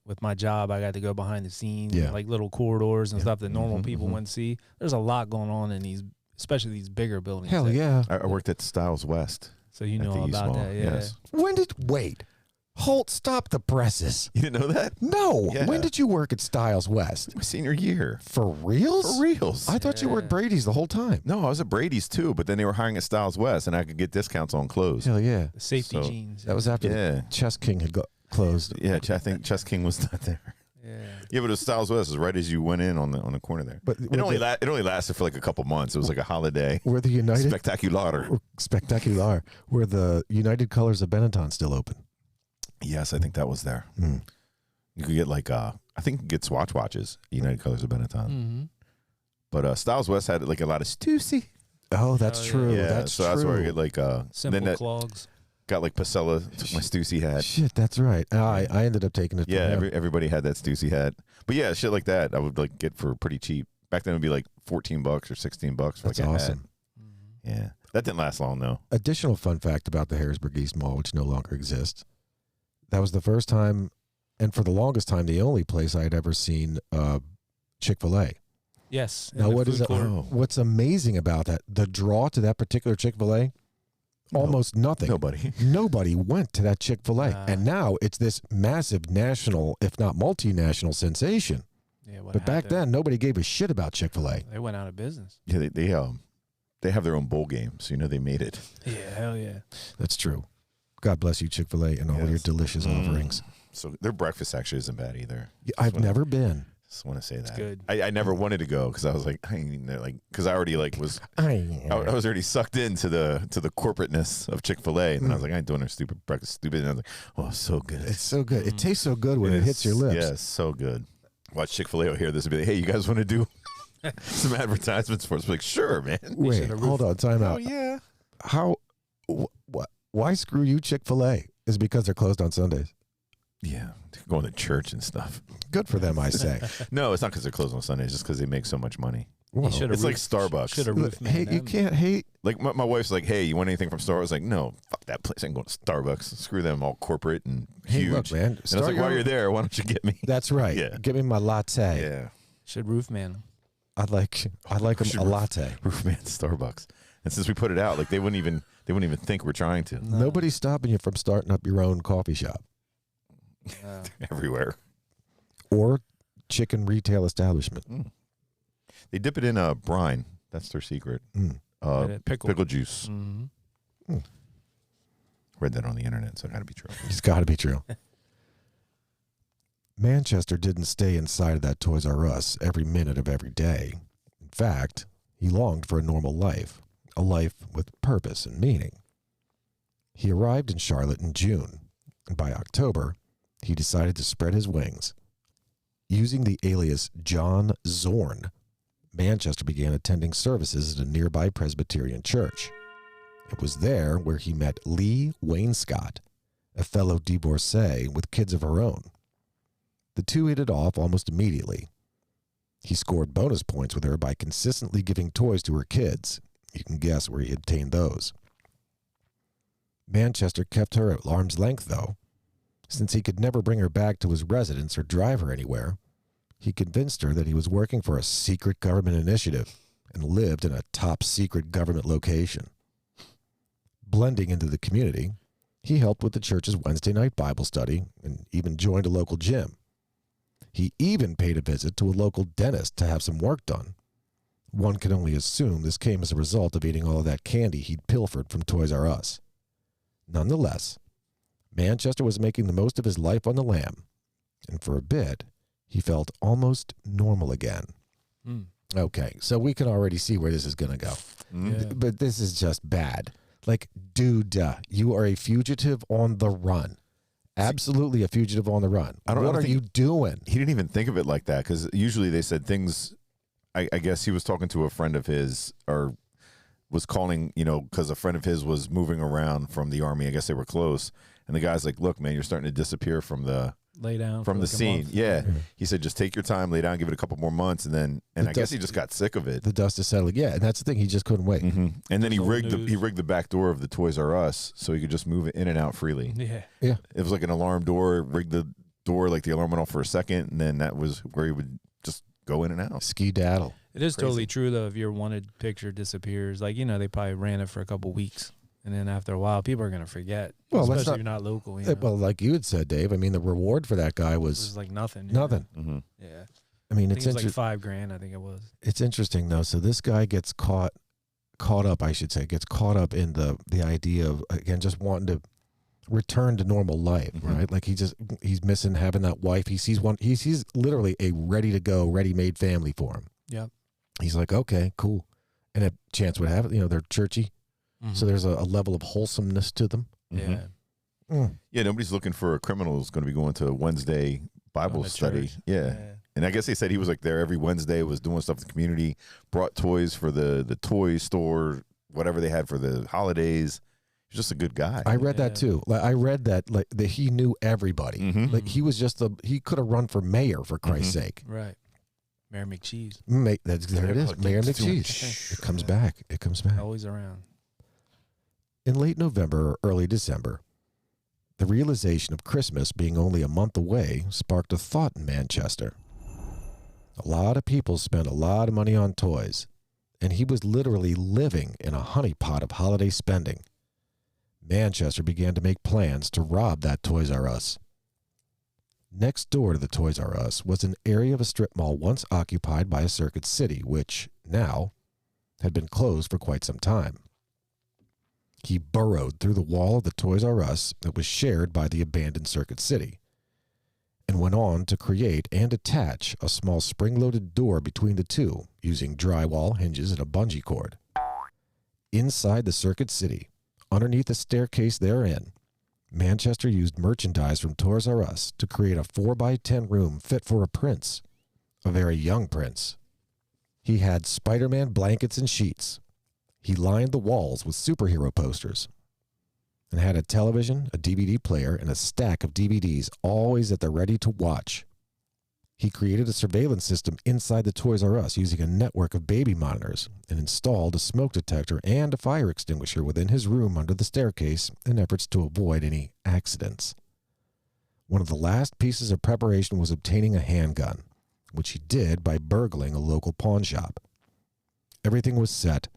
with my job, I got to go behind the scenes, like little corridors and stuff that normal people wouldn't see. There's a lot going on in these, especially these bigger buildings. Hell yeah. I worked at Styles West. So you know all about that, yeah. Yes. Wait. Holt, stop the presses. You didn't know that? No. Yeah. When did you work at Styles West? My senior year. For reals? For reals. I thought you were at Brady's the whole time. No, I was at Brady's too, but then they were hiring at Styles West, and I could get discounts on clothes. Hell yeah. The safety jeans. That was after the Chess King had closed. Yeah, I think Chess King was not there. Yeah, but it was Styles West. It was right as you went in on the corner there. But it only lasted for like a couple months. It was like a holiday. Were the United Spectacular. Were the United Colors of Benetton still open? Yes, I think that was there. You could get like I think you could get Swatch watches, United Colors of Benetton. But Styles West had like a lot of Stussy. Oh, that's true. Yeah, that's so true. that's where I get like simple clogs. Got like Pasella, took my Stussy hat. Shit, that's right. I ended up taking it. Yeah, everybody had that Stussy hat. But yeah, shit like that I would like get for pretty cheap. Back then it would be like $14 or $16 for that's like a awesome. hat. Yeah, that didn't last long though. Additional fun fact about the Harrisburg East Mall, which no longer exists. That was the first time, and for the longest time, the only place I had ever seen Chick-fil-A. Yes. Now, what's amazing about that, the draw to that particular Chick-fil-A, almost nothing. Nobody went to that Chick-fil-A. And now it's this massive national, if not multinational sensation. Yeah, what But back happened? then, nobody gave a shit about Chick-fil-A. They went out of business. Yeah, they have their own bowl games. You know, they made it. Yeah, hell yeah. That's true. God bless you, Chick-fil-A, and all your delicious offerings. So their breakfast actually isn't bad either. Yeah, I've never been. Just want to say that. good. I never wanted to go because I was like, because I already was I was already sucked into the corporateness of Chick-fil-A, and then I was like, I ain't doing their stupid breakfast, and I was like, oh, so good. It's so good. It tastes so good when it hits your lips. Yeah, it's so good. Watch Chick-fil-A will hear this and be like, hey, you guys want to do some advertisements for us? Like, sure, man. Wait, hold on, time out. Oh yeah. How? Why screw you, Chick-fil-A? Is it because they're closed on Sundays? Yeah, going to church and stuff. Good for them, I say. No, it's not because they're closed on Sundays. Just because they make so much money. Well, It's like Starbucks. Should have roofed hey, you can't hate. Like my wife's like, hey, you want anything from Starbucks? I was like, no, fuck that place. I ain't going to Starbucks. Screw them, all corporate and Hey, huge. look, man. And I was like, while you're there, why don't you get me? That's right. Yeah. Give me my latte. Yeah, Should roof man. I'd like them a latte. Roofman Starbucks. And since we put it out, like they wouldn't even think we're trying to. Nobody's stopping you from starting up your own coffee shop Everywhere. or chicken retail establishment. They dip it in brine. That's their secret. Pickle juice. Mm-hmm. Read that on the internet, so it got to be true. It's got to be true. Manchester didn't stay inside of that Toys R Us every minute of every day. In fact, he longed for a normal life, a life with purpose and meaning. He arrived in Charlotte in June, and by October, he decided to spread his wings. Using the alias John Zorn, Manchester began attending services at a nearby Presbyterian church. It was there where he met Lee Wainscott, a fellow divorcee with kids of her own. The two hit it off almost immediately. He scored bonus points with her by consistently giving toys to her kids. You can guess where he obtained those. Manchester kept her at arm's length, though. Since he could never bring her back to his residence or drive her anywhere, he convinced her that he was working for a secret government initiative and lived in a top-secret government location. Blending into the community, he helped with the church's Wednesday night Bible study and even joined a local gym. He even paid a visit to a local dentist to have some work done. One can only assume this came as a result of eating all of that candy he'd pilfered from Toys R Us. Nonetheless, Manchester was making the most of his life on the lam, and for a bit, he felt almost normal again. Okay, so we can already see where this is going to go. Yeah. But this is just bad. Like, dude, you are a fugitive on the run. Absolutely a fugitive on the run. What are you doing? He didn't even think of it like that because usually they said things. I guess he was talking to a friend of his or was calling, because a friend of his was moving around from the army. I guess they were close. And the guy's like, look, man, you're starting to disappear from the Lay down from the like a scene. month. Yeah. He said, just take your time, lay down, give it a couple more months. And I guess he just got sick of it. The dust is settling. Yeah, and that's the thing. He just couldn't wait. Mm-hmm. And then he Old rigged news. the back door of the Toys R Us so he could just move it in and out freely. Yeah. It was like an alarm door, rigged the door, like the alarm went off for a second, and then that was where he would just go in and out. Ski-daddle. It is Crazy. totally true, though, if your wanted picture disappears. Like, they probably ran it for a couple weeks. And then after a while, people are going to forget. Well, especially let's not- if you're not local. Well, like you had said, Dave, I mean, the reward for that guy it was was like nothing. nothing. Mm-hmm. Yeah. I mean, I it's think it was like interesting. $5,000, I think it was. It's interesting, though. So this guy gets caught up, I should say, gets caught up in the idea of, again, just wanting to return to normal life, right? Like he's missing having that wife. He sees literally a ready-to-go, ready-made family for him. Yep. He's like, okay, cool. And if chance would have it, they're churchy. So there's a level of wholesomeness to them. Yeah. Yeah, nobody's looking for a criminal who's going to be going to Wednesday Bible the study. church. Yeah. And I guess they said he was like there every Wednesday, was doing stuff in the community, brought toys for the toy store, whatever they had for the holidays. He's just a good guy. I read that too. Like I read that that he knew everybody. Mhm. Like he was he could have run for mayor for Christ's sake. Right. Mayor McCheese. There it is, Mayor McCheese. It comes back. It comes back. Always around. In late November or early December, the realization of Christmas being only a month away sparked a thought in Manchester. A lot of people spent a lot of money on toys, and he was literally living in a honeypot of holiday spending. Manchester began to make plans to rob that Toys R Us. Next door to the Toys R Us was an area of a strip mall once occupied by a Circuit City, which now had been closed for quite some time. He burrowed through the wall of the Toys R Us that was shared by the abandoned Circuit City and went on to create and attach a small spring-loaded door between the two using drywall, hinges, and a bungee cord. Inside the Circuit City, underneath the staircase therein, Manchester used merchandise from Toys R Us to create a 4x10 room fit for a prince, a very young prince. He had Spider-Man blankets and sheets. He lined the walls with superhero posters and had a television, a DVD player, and a stack of DVDs always at the ready to watch. He created a surveillance system inside the Toys R Us using a network of baby monitors and installed a smoke detector and a fire extinguisher within his room under the staircase in efforts to avoid any accidents. One of the last pieces of preparation was obtaining a handgun, which he did by burgling a local pawn shop. Everything was set.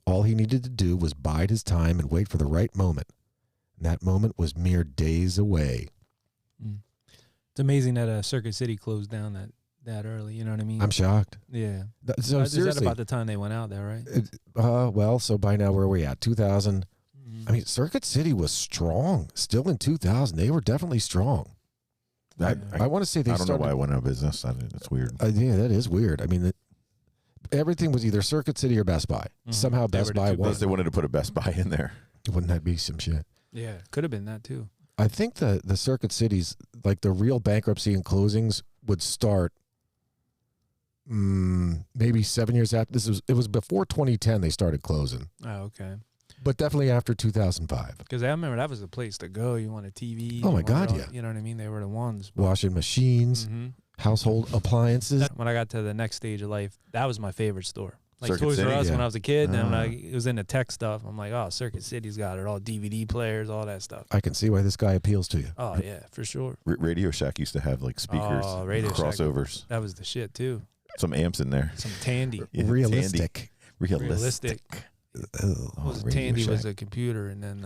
All he needed to do was bide his time and wait for the right moment. And that moment was mere days away. It's amazing that Circuit City closed down that early. You know what I mean? I'm shocked. Yeah. So Is that seriously, about the time they went out there, right? well, so by now, where are we at? 2000. I mean, Circuit City was strong. Still in 2000, they were definitely strong. I want to say they started. I don't know why I went out of business. It's weird. Yeah, that is weird. I mean, everything was either Circuit City or Best Buy. Somehow Best Buy won. Unless they wanted to put a Best Buy in there. Wouldn't that be some shit? Yeah, could have been that too. I think the Circuit Cities, like the real bankruptcy and closings, would start maybe 7 years after. It was before 2010 they started closing. Oh, okay. But definitely after 2005. Because I remember that was the place to go. You wanted TV. Oh my God, yeah. You know what I mean? They were the ones. Washing machines, household appliances. When I got to the next stage of life, that was my favorite store. Like Circuit Toys R City, Us yeah. when I was a kid, and it was into tech stuff. I'm like, oh, Circuit City's got it all, DVD players, all that stuff. I can see why this guy appeals to you. Oh yeah, for sure. Radio Shack used to have like speakers, Radio Shack. crossovers, That was the shit too. some amps in there. Some Tandy. Yeah, Realistic. Realistic. What was it? Radio Tandy was Shack. a computer, and then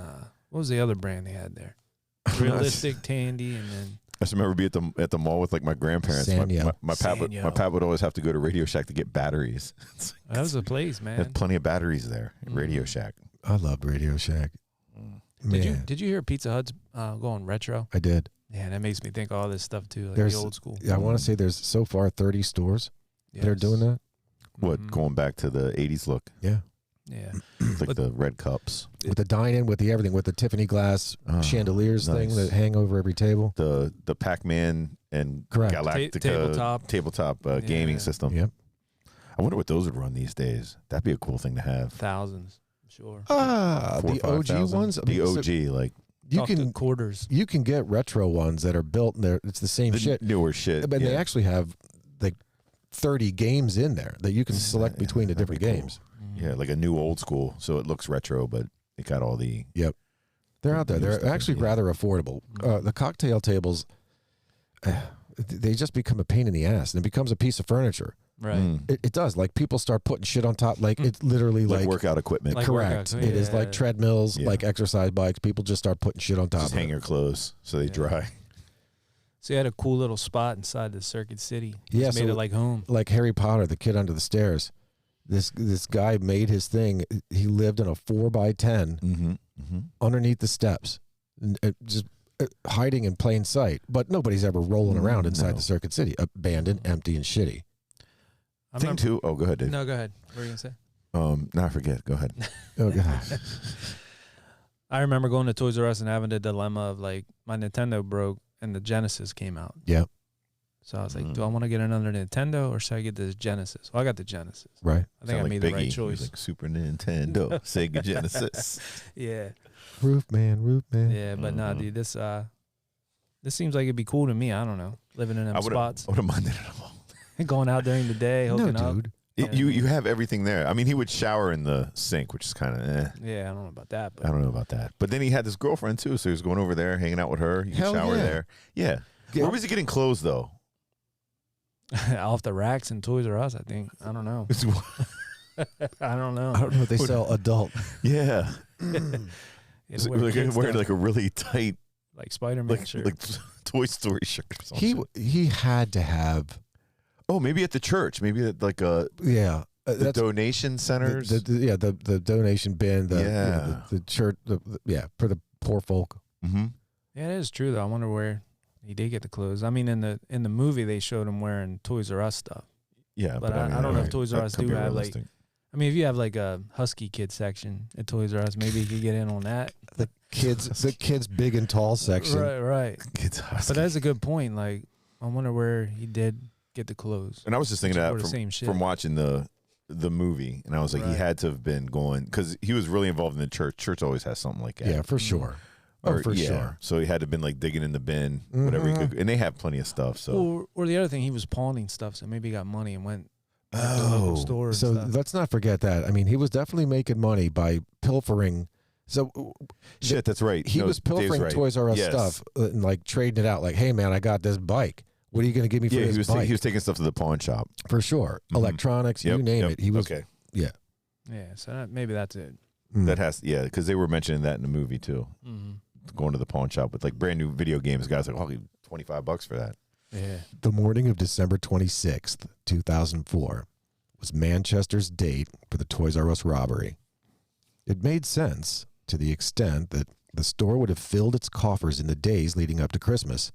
what was the other brand they had there? Realistic, Tandy, and then I just remember being at the mall with like my grandparents. Sanyo. My pap would always have to go to Radio Shack to get batteries. that was a place, man. Had plenty of batteries there. At Radio Shack. I loved Radio Shack. Did you hear Pizza Hut's going retro? I did. Yeah, that makes me think of all this stuff too, like There's the old school. I want to say there's so far 30 stores that are doing that. What, going back to the 80s look? Yeah. Yeah. Like the red cups. With the dine-in, with the everything, with the Tiffany glass chandeliers nice. thing that hang over every table. The Pac-Man and Correct. Galactica tabletop gaming system. Yep. I wonder what those would run these days. That'd be a cool thing to have. Thousands, sure. The OG ones. I mean, The so OG, like you can quarters. You can get retro ones that are built and it's the same the shit. newer shit. But they yeah. actually have like 30 games in there that you can select between the different games. Yeah, like a new old school, so it looks retro, but it got all the. Yep, they're out there. They're actually rather affordable. The cocktail tables, they just become a pain in the ass, and it becomes a piece of furniture. Right. It does. Like people start putting shit on top. Like it's literally Like like workout equipment. Like correct. workout, It is like treadmills, Yeah. like exercise bikes. People just start putting shit on top. Just of hang it. your clothes so they dry. So you had a cool little spot inside the Circuit City. Yeah, Just made it like home. Like Harry Potter, the kid under the stairs. This guy made his thing. He lived in a 4x10 underneath the steps, and, just hiding in plain sight. But nobody's ever rolling around inside the Circuit City, abandoned, empty, and shitty. Thing too. Oh, go ahead, Dave. No, go ahead. What were you gonna say? No, I forget. Go ahead. Oh god. I remember going to Toys R Us and having the dilemma of like my Nintendo broke and the Genesis came out. Yeah. So I was like, do I want to get another Nintendo or should I get this Genesis? Well, I got the Genesis. Right. I think I made the right choice. Like Super Nintendo, Sega Genesis. Yeah. Roof man. Yeah, but nah, dude, this seems like it'd be cool to me. I don't know. Living in them spots. I would have minded it all. Going out during the day, hooking up. Dude. You have everything there. I mean, he would shower in the sink, which is kind of Yeah, I don't know about that. But I don't know about that. But then he had this girlfriend too, so he was going over there, hanging out with her. You could Hell shower yeah. there. Yeah. Where was he getting clothes though? off the racks in Toys R Us, I think. I don't know. I don't know. I don't know if they sell adult. Yeah. Yeah, So wear like kid wearing stuff. like a really tight like Spider-Man shirt. Like Toy Story shirt or something. He had to have. Oh, maybe at the church. Maybe at like the donation centers. The donation bin. The church. For the poor folk. Mm-hmm. Yeah, it is true though. I wonder where he did get the clothes. I mean, in the movie they showed him wearing Toys R Us stuff. Yeah, but I don't know if Toys R Us do have like. I mean, if you have like a Husky Kid section at Toys R Us, maybe you could get in on that. The kids big and tall section. Right. Kids Husky. But that's a good point. Like, I wonder where he did get the clothes. And I was just thinking that from watching the movie, and I was like, he had to have been going because he was really involved in the church. Church always has something like that. Yeah, for sure. Sure. So he had to have been like digging in the bin, whatever he could, and they have plenty of stuff. So or the other thing, he was pawning stuff, so maybe he got money and went. To the local store and so stuff. Let's not forget that. I mean, he was definitely making money by pilfering. So shit, that's right. He was pilfering Toys R Us stuff and like trading it out. Like, hey man, I got this bike. What are you going to give me for this bike? He was taking stuff to the pawn shop for sure. Mm-hmm. Electronics, you name it. He was Yeah. So maybe that's it. That has because they were mentioning that in the movie too. Mm-hmm. Going to the pawn shop with like brand new video games. Guys like, oh, $25 for that. Yeah. The morning of December 26th, 2004, was Manchester's date for the Toys R Us robbery. It made sense to the extent that the store would have filled its coffers in the days leading up to Christmas,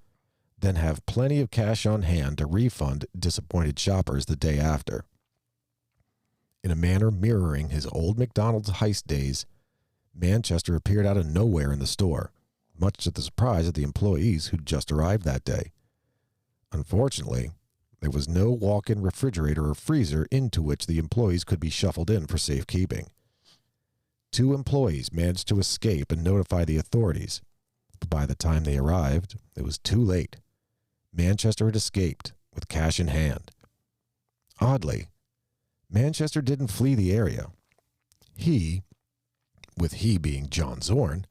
then have plenty of cash on hand to refund disappointed shoppers the day after. In a manner mirroring his old McDonald's heist days, Manchester appeared out of nowhere in the store, much to the surprise of the employees who'd just arrived that day. Unfortunately, there was no walk-in refrigerator or freezer into which the employees could be shuffled in for safekeeping. 2 employees managed to escape and notify the authorities, but by the time they arrived, it was too late. Manchester had escaped with cash in hand. Oddly, Manchester didn't flee the area. He, with he being John Zorn,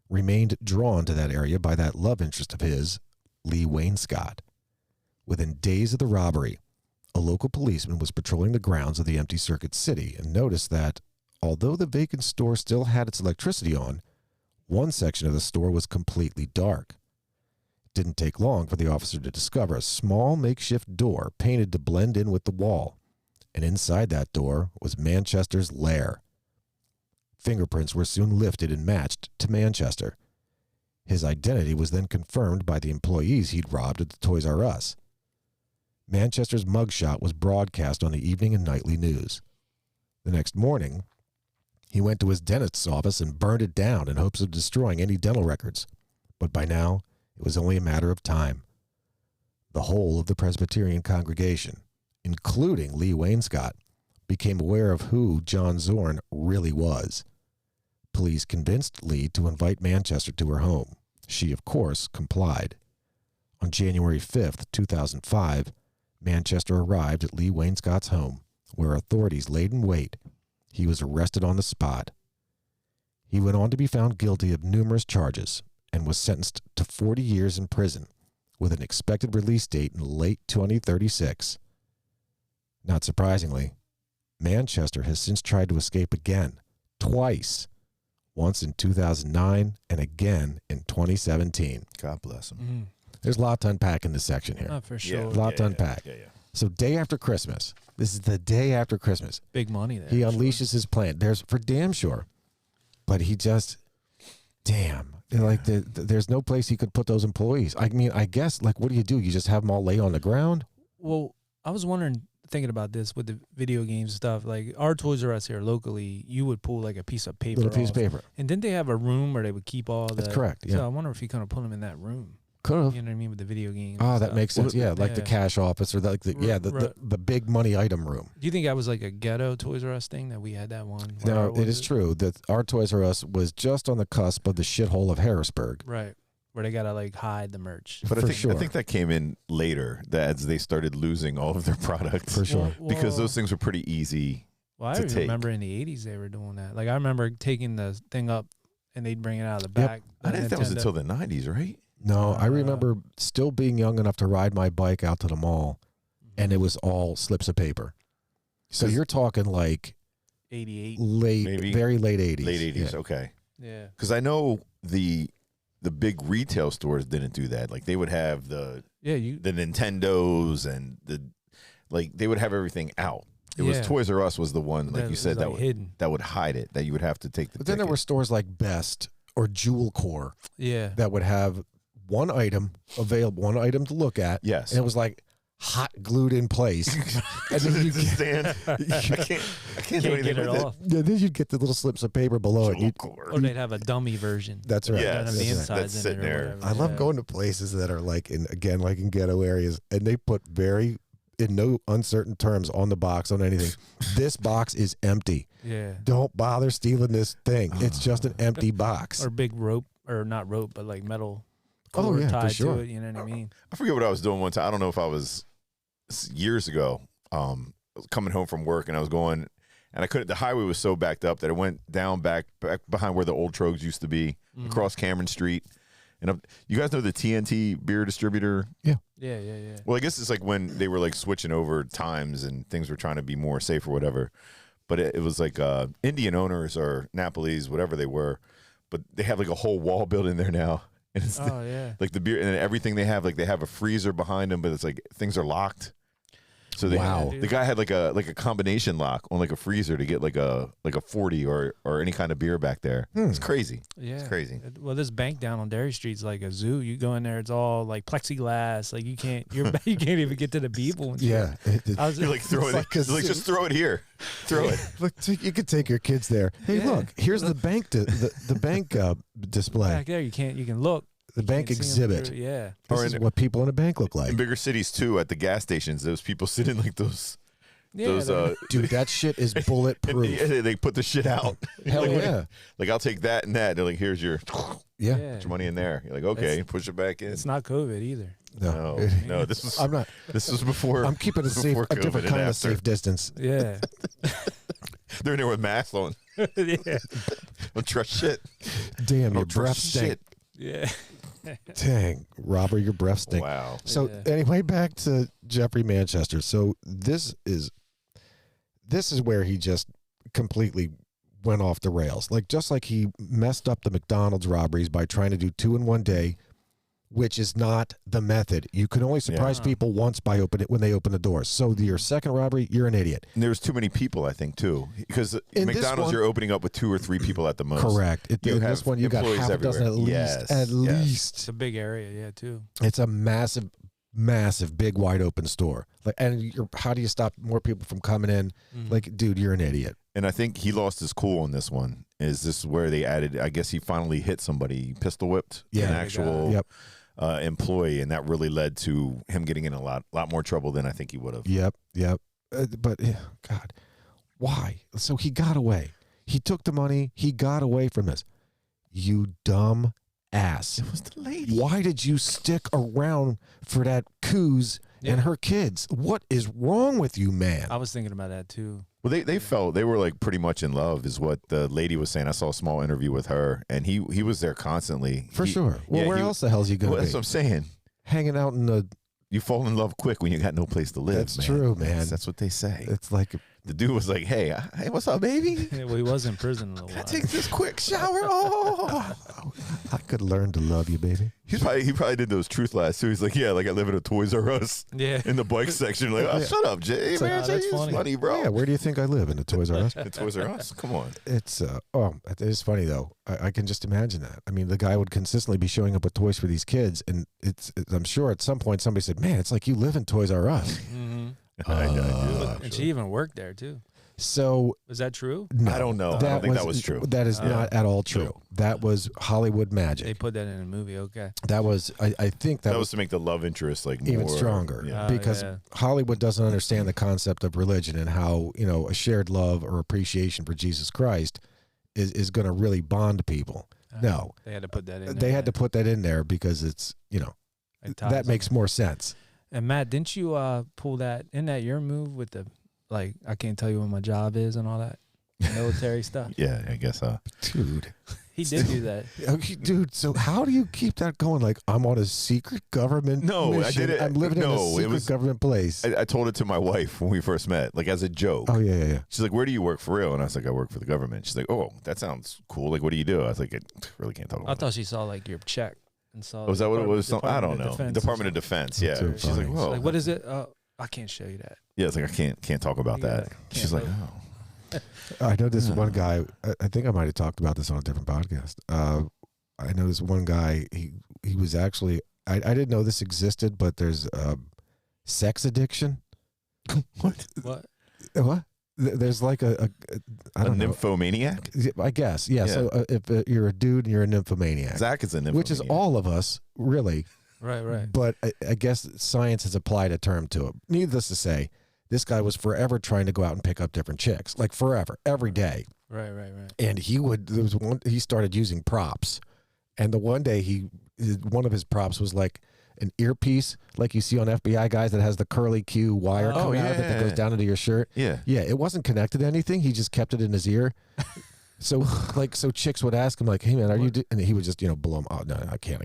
remained drawn to that area by that love interest of his, Lee Wainscott. Within days of the robbery, a local policeman was patrolling the grounds of the empty Circuit City and noticed that, although the vacant store still had its electricity on, one section of the store was completely dark. It didn't take long for the officer to discover a small makeshift door painted to blend in with the wall, and inside that door was Manchester's lair. Fingerprints were soon lifted and matched to Manchester. His identity was then confirmed by the employees he'd robbed at the Toys R Us. Manchester's mugshot was broadcast on the evening and nightly news. The next morning, he went to his dentist's office and burned it down in hopes of destroying any dental records. But by now, it was only a matter of time. The whole of the Presbyterian congregation, including Lee Wainscott, became aware of who John Zorn really was. Police convinced Lee to invite Manchester to her home. She, of course, complied. On January 5th, 2005, Manchester arrived at Lee Wainscott's home, where authorities laid in wait. He was arrested on the spot. He went on to be found guilty of numerous charges and was sentenced to 40 years in prison, with an expected release date in late 2036. Not surprisingly, Manchester has since tried to escape again, twice, once in 2009 and again in 2017. God bless him. There's a lot to unpack in this section here. Oh, for sure. A lot to unpack. Yeah. So day after Christmas, this is the day after Christmas. Big money there. He unleashes his plan. There's for damn sure. But he just, there's no place he could put those employees. I mean, I guess, like, what do? You just have them all lay on the ground? Well, I was thinking about this with the video games stuff. Like, our Toys R Us here locally, you would pull like a piece of paper. Little piece of paper. And didn't they have a room where they would keep all the... That's correct, yeah. So I wonder if he kind of put them in that room. Could have. You know what I mean, with the video games. Oh, that makes sense. Yeah, like the cash office or the big money item room. Do you think that was like a ghetto Toys R Us thing that we had that one? No, it is true that our Toys R Us was just on the cusp of the shithole of Harrisburg. Right. Where they got to like hide the merch. But I think that came in later, that as they started losing all of their products. For sure. Because those things were pretty easy I remember in the 80s they were doing that. Like, I remember taking the thing up and they'd bring it out of the back. I didn't think that was until the 90s, right? No, I remember still being young enough to ride my bike out to the mall, and it was all slips of paper. So you're talking like 88, very late 80s. Late 80s, yeah. okay. Yeah. Because I know the the big retail stores didn't do that. Like they would have the Nintendos and they would have everything out. It was Toys R Us was the one, like you said, that would hide it, that you would have to take the But then there were stores like Best or Jewel Core that would have one item available, one item to look at. Yes. And it was like hot glued in place. And then you I can't do anything get it with off. Yeah, then you'd get the little slips of paper below it. Or they'd have a dummy version. That's right. Yeah, the insides that's sitting in it or there. whatever. I love going to places that are like in ghetto areas, and they put in no uncertain terms on the box on anything. This box is empty. Yeah. Don't bother stealing this thing. It's just an empty box. Or big rope, or not rope, but like metal. Oh, cord yeah, for tied sure. to it, you know what I mean? I forget what I was doing one time. I don't know if I was years ago. I was coming home from work and I was going, and I couldn't. The highway was so backed up that it went down back behind where the old Trogs used to be, across Cameron Street. And you guys know the TNT beer distributor? Yeah. Yeah. Well, I guess it's like when they were like switching over times and things were trying to be more safe or whatever. But it was like Indian owners or Napoli's, whatever they were. But they have like a whole wall built in there now. And it's like the beer and everything they have. Like they have a freezer behind them, but it's like things are locked. So the guy had like a combination lock on like a freezer to get like a 40 or any kind of beer back there. It's crazy. Yeah. It's crazy. Well, this bank down on Derry Street's like a zoo. You go in there, it's all like plexiglass. Like you can't even get to the people. And Yeah. You're like throw it. Like just throw it here. Throw it. Look, you could take your kids there. Hey, look, here's the bank the bank display. back there, you can look. The bank can't see 'em exhibit. through- Yeah. This is what people in a bank look like. In bigger cities too, at the gas stations, those people sit in like those. Yeah, Dude, that shit is bulletproof. They put the shit out. Hell yeah. Like I'll take that and that. They're like, here's your Yeah. put your money in there. You're like, okay, push it back in. It's not COVID either. No, this was. I'm not. This was before. I'm keeping a before COVID different and kind of after. safe distance. Yeah. They're in there with masks on. Yeah. Don't trust shit. Damn, your Don't breath trust stink. Yeah. Dang, Robert, your breath stink. Wow. So Yeah. anyway, back to Jeffrey Manchester. So this is where he just completely went off the rails. Like just like he messed up the McDonald's robberies by trying to do 2 in one day, which is not the method. You can only surprise people once by when they open the doors. So your second robbery, you're an idiot. And there's too many people, I think, too, because In McDonald's you're opening up with 2 or 3 people at the most. Correct. You In have this one, you got employees half a dozen everywhere. at least. Yes, At yes. least. It's a big area, yeah, too. It's a massive, big, wide open store. Like, and how do you stop more people from coming in? Like, dude, you're an idiot. And I think he lost his cool on this one. Is this where they added? I guess he finally hit somebody, he pistol whipped an actual employee, and that really led to him getting in a lot more trouble than I think he would have. Yep. But God, why? So he got away. He took the money. He got away from this. You dumb ass. It was the lady. Why did you stick around for that coos and her kids? What is wrong with you, man? I was thinking about that too. Well, they felt they were like pretty much in love, is what the lady was saying. I saw a small interview with her, and he was there constantly. For sure. Well, where else the hell is he going to be? That's what I'm saying. Hanging out in the... You fall in love quick when you got no place to live. That's true, man. That's what they say. It's like... The dude was like, hey, what's up, baby? Yeah, well, he was in prison a little Can I while. take this quick shower? Oh. I could learn to love you, baby. He probably did those truth lies too. He's like, yeah, like I live in a Toys R Us. Yeah. In the bike section. Like, oh, shut up, Jay. Man, like, Jay, that's it's funny, bro. Yeah, where do you think I live? In the Toys R Us? The Toys R Us? Come on. It's it is funny though. I can just imagine that. I mean, the guy would consistently be showing up with toys for these kids, and I'm sure at some point somebody said, "Man, it's like you live in Toys R Us." I do. And she even worked there too. So Is that true? no, I don't know. I don't think that was true. That is not at all true. No. That was Hollywood magic. They put that in a movie. Okay. That was I think that That was was to make the love interest like even more stronger Yeah. because yeah. Hollywood doesn't understand the concept of religion and how, a shared love or appreciation for Jesus Christ is going to really bond people. No, They had to put that in. they had to put that in there because it's, that makes more sense. And Matt, didn't you pull that? Isn't that your move with the I can't tell you what my job is and all that military stuff? Yeah, I guess. Dude, He did do that. Okay, dude, so how do you keep that going? Like, I'm on a secret government mission. I did it. I'm living in a secret government place. I told it to my wife when we first met, like as a joke. Oh, yeah. She's like, where do you work for real? And I was like, I work for the government. She's like, oh, that sounds cool. Like, what do you do? I was like, I really can't talk about I thought she saw like your check and saw. Was that what it was? I don't know. Defense Department of Defense. Yeah. So She's like, whoa. Like, what is it? I can't show you that. Yeah, it's like, I can't talk about that. She's like, oh. I know this one guy. I think I might have talked about this on a different podcast. I know this one guy. He was actually. I didn't know this existed, but there's sex addiction. What? What? There's like a nymphomaniac. I guess. Yeah. So if you're a dude and you're a nymphomaniac, Zach is a nymphomaniac, which is all of us, really. Right. But I guess science has applied a term to it. Needless to say, this guy was forever trying to go out and pick up different chicks, like forever, every day. Right. And he started using props. And the one day one of his props was like an earpiece, like you see on FBI guys that has the curly Q wire coming out of it that goes down into your shirt. Yeah. Yeah. It wasn't connected to anything. He just kept it in his ear. So chicks would ask him like, hey man, are you, and he would just, blow them. Oh no, I can't.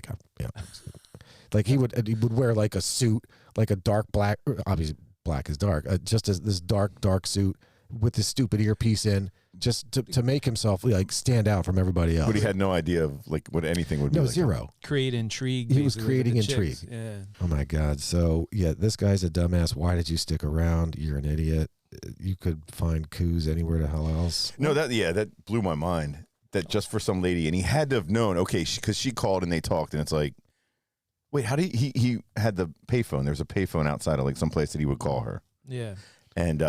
Like he would wear like a suit, like a dark black, obviously black is dark, just as this dark suit with this stupid earpiece in, just to make himself like stand out from everybody else. But he had no idea of like what anything would be. No, like. Zero. Create intrigue. He was creating intrigue. Yeah. Oh my God. So yeah, this guy's a dumbass. Why did you stick around? You're an idiot. You could find coups anywhere the hell else. No, that blew my mind. That just for some lady, and he had to have known. Okay, because she called and they talked, and it's like, wait, how did he had the payphone? There's a payphone outside of like some place that he would call her. Yeah. And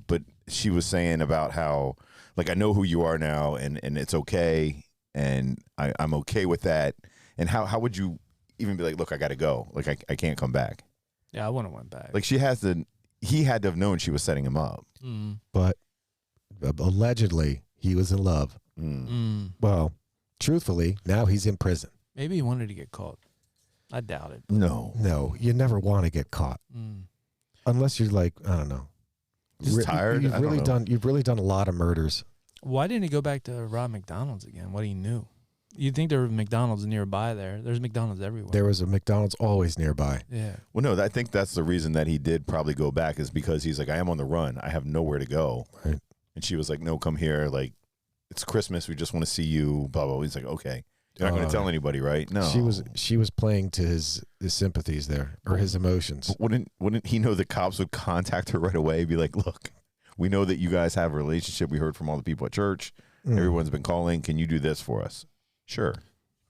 but she was saying about how like I know who you are now, and it's okay, and I'm okay with that. And how would you even be like, look, I got to go, like I can't come back. Yeah, I wouldn't have went back. Like he had to have known she was setting him up. But allegedly he was in love. Well, truthfully, now he's in prison. Maybe he wanted to get caught. I doubt it. No, you never want to get caught unless you're like, I don't know, just tired. You've really done a lot of murders. Why didn't he go back to rob McDonald's again? What he knew? You'd think there were McDonald's nearby there. There's McDonald's everywhere. There was a McDonald's always nearby. Yeah. Well, no, I think that's the reason that he did probably go back is because he's like, I am on the run. I have nowhere to go. Right. And she was like, no, come here. Like, it's Christmas. We just want to see you. Blah, blah, blah. He's like, okay. You're not going to tell anybody, right? No. She was playing to his sympathies there, or his emotions. But wouldn't he know the cops would contact her right away? Be like, look, we know that you guys have a relationship. We heard from all the people at church. Everyone's been calling. Can you do this for us? Sure.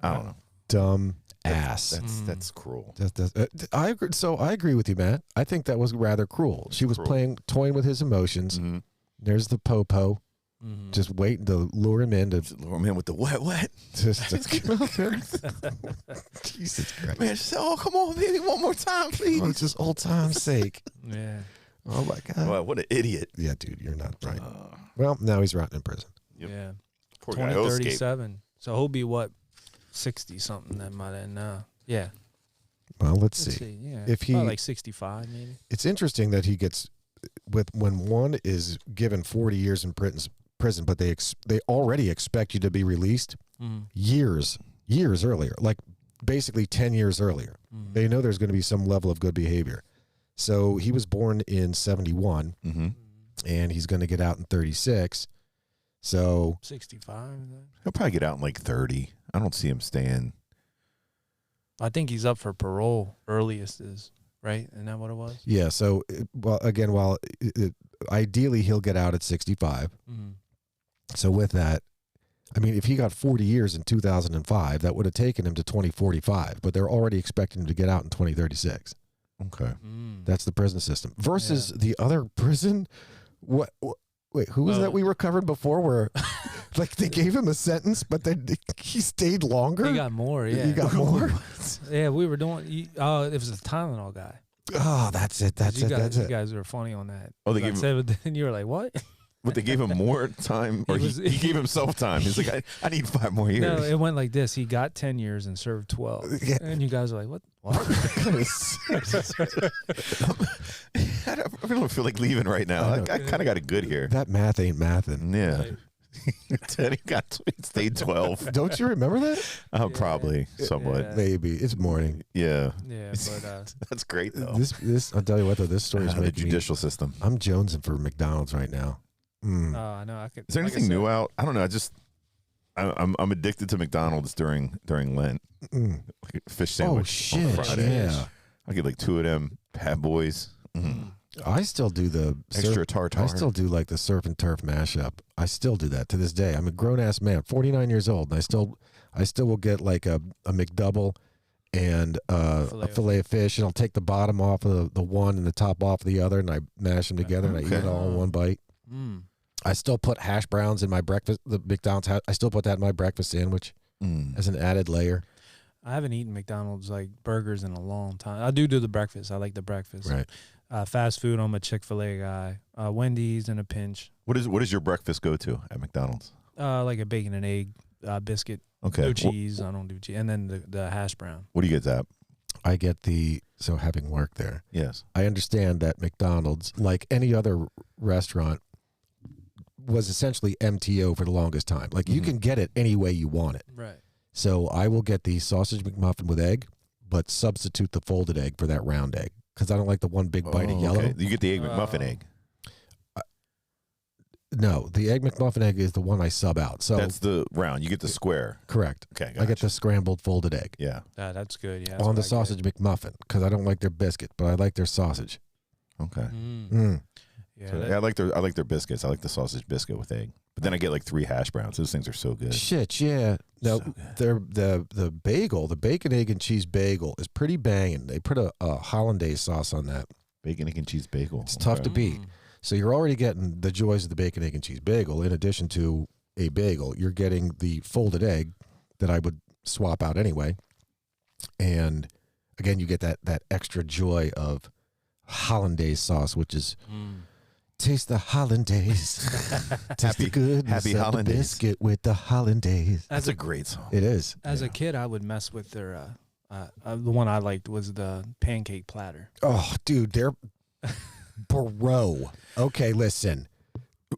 I don't know. Dumb ass. That's cruel. I agree. So I agree with you, Matt. I think that was rather cruel. She was toying with his emotions. There's the popo. Just waiting to lure him in. Lure him in with the what? Just Jesus Christ. Man, she said, oh, come on, baby, one more time, please. Oh, just old time's sake. Yeah. Oh, my God. Wow, what an idiot. Yeah, dude, you're not right. Well, now he's rotting in prison. Yep. Yeah. Poor guy. 2037. So he'll be what? 60-something that might end now. Yeah. Well, let's see. Yeah. If he probably like 65 maybe. It's interesting that he gets when one is given 40 years in prison, but they already expect you to be released years earlier, like basically 10 years earlier. They know there's going to be some level of good behavior. So he was born in 71, and he's going to get out in 36. So 65. He'll probably get out in like 30. I don't see him staying. I think he's up for parole. Earliest is right. Isn't that what it was? Yeah. So ideally he'll get out at 65. So with that, I mean, if he got 40 years in 2005, that would have taken him to 2045. But they're already expecting him to get out in 2036. Okay. That's the prison system versus the other prison. Wait, who was that we recovered before where like they gave him a sentence, but then he stayed longer? He got more, yeah. He got more? Yeah, we were doing, it was a Tylenol guy. Oh, that's it. You guys were funny on that. Oh, they gave him, and you were like, what? But they gave him more time, or he gave himself time. He's like, I need 5 more years. No, it went like this. He got 10 years and served 12. Yeah. And you guys are like, what? I don't feel like leaving right now. I kind of got it good here. That math ain't mathin'. Yeah. Right. Teddy stayed 12. Don't you remember that? Probably, somewhat. Yeah. Maybe. It's morning. Yeah. Yeah, but That's great, though. This I'll tell you what, though, this story's The making judicial system. I'm jonesing for McDonald's right now. I know I could. Is there like I anything new said, out? I don't know. I'm addicted to McDonald's during Lent. Like a fish sandwich. Oh, on shit. Friday. Yeah. I get like 2 of them bad boys. I still do the Extra tartare. I still do like the surf and turf mashup. I still do that to this day. I'm a grown ass man, 49 years old, and I still will get like a McDouble and a fillet of fish, and I'll take the bottom off of the one and the top off of the other, and I mash them together, and I eat it all in one bite. I still put hash browns in my breakfast. The McDonald's, I still put that in my breakfast sandwich as an added layer. I haven't eaten McDonald's like burgers in a long time. I do the breakfast. I like the breakfast. Right. Fast food, I'm a Chick-fil-A guy. Wendy's in a pinch. What is your breakfast go to at McDonald's? Like a bacon and egg biscuit. Okay. No cheese. I don't do cheese. And then the hash brown. What do you get, Zap? I get so having worked there, Yes. I understand that McDonald's, like any other restaurant, was essentially MTO for the longest time. Like you can get it any way you want it. Right. So I will get the sausage McMuffin with egg, but substitute the folded egg for that round egg because I don't like the one big bite of yellow. Okay. You get the egg McMuffin egg. No, the egg McMuffin egg is the one I sub out. So That's the round. You get the square. correct. Okay. I get gotcha. the scrambled folded egg Yeah. That's good. Yeah. on the sausage McMuffin because I don't like their biscuit, but I like their sausage. Okay. Yeah. So, I like their biscuits. I like the sausage biscuit with egg. But then I get like 3 hash browns. Those things are so good. Shit, yeah. No, So they're the bagel, the bacon, egg, and cheese bagel is pretty banging. They put a hollandaise sauce on that. Bacon, egg, and cheese bagel. It's tough to beat. So you're already getting the joys of the bacon, egg, and cheese bagel. In addition to a bagel, you're getting the folded egg that I would swap out anyway. And again, you get that extra joy of hollandaise sauce, which is taste the hollandaise. Taste the goodness happy of hollandaise. the biscuit with the hollandaise. That's a great song. It is. As a kid, I would mess with their. The one I liked was the pancake platter. Oh, dude, they're bro. Okay, listen.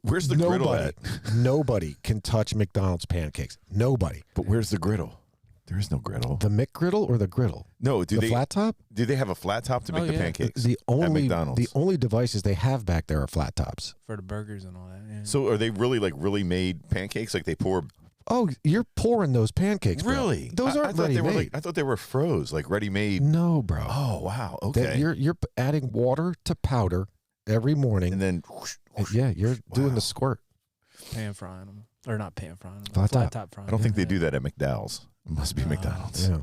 Where's the griddle at? Nobody can touch McDonald's pancakes. Nobody. But where's the griddle? There is no griddle. The McGriddle or the griddle? No, The flat top? Do they have a flat top to make the pancakes? The only McDonald's? the only devices they have back there are flat tops. For the burgers and all that. Yeah. So are they really made pancakes? Like they pour? Oh, you're pouring those pancakes, bro. Really? Those I aren't thought ready they were made. I thought they were froze, like ready made. No, bro. Oh wow. That Okay. you're adding water to powder every morning. And then Yeah, you're doing the squirt. pan frying them. Or not pan frying them. Flat top. frying I don't think they yeah. do that at McDowell's. It must be McDonald's. Yeah.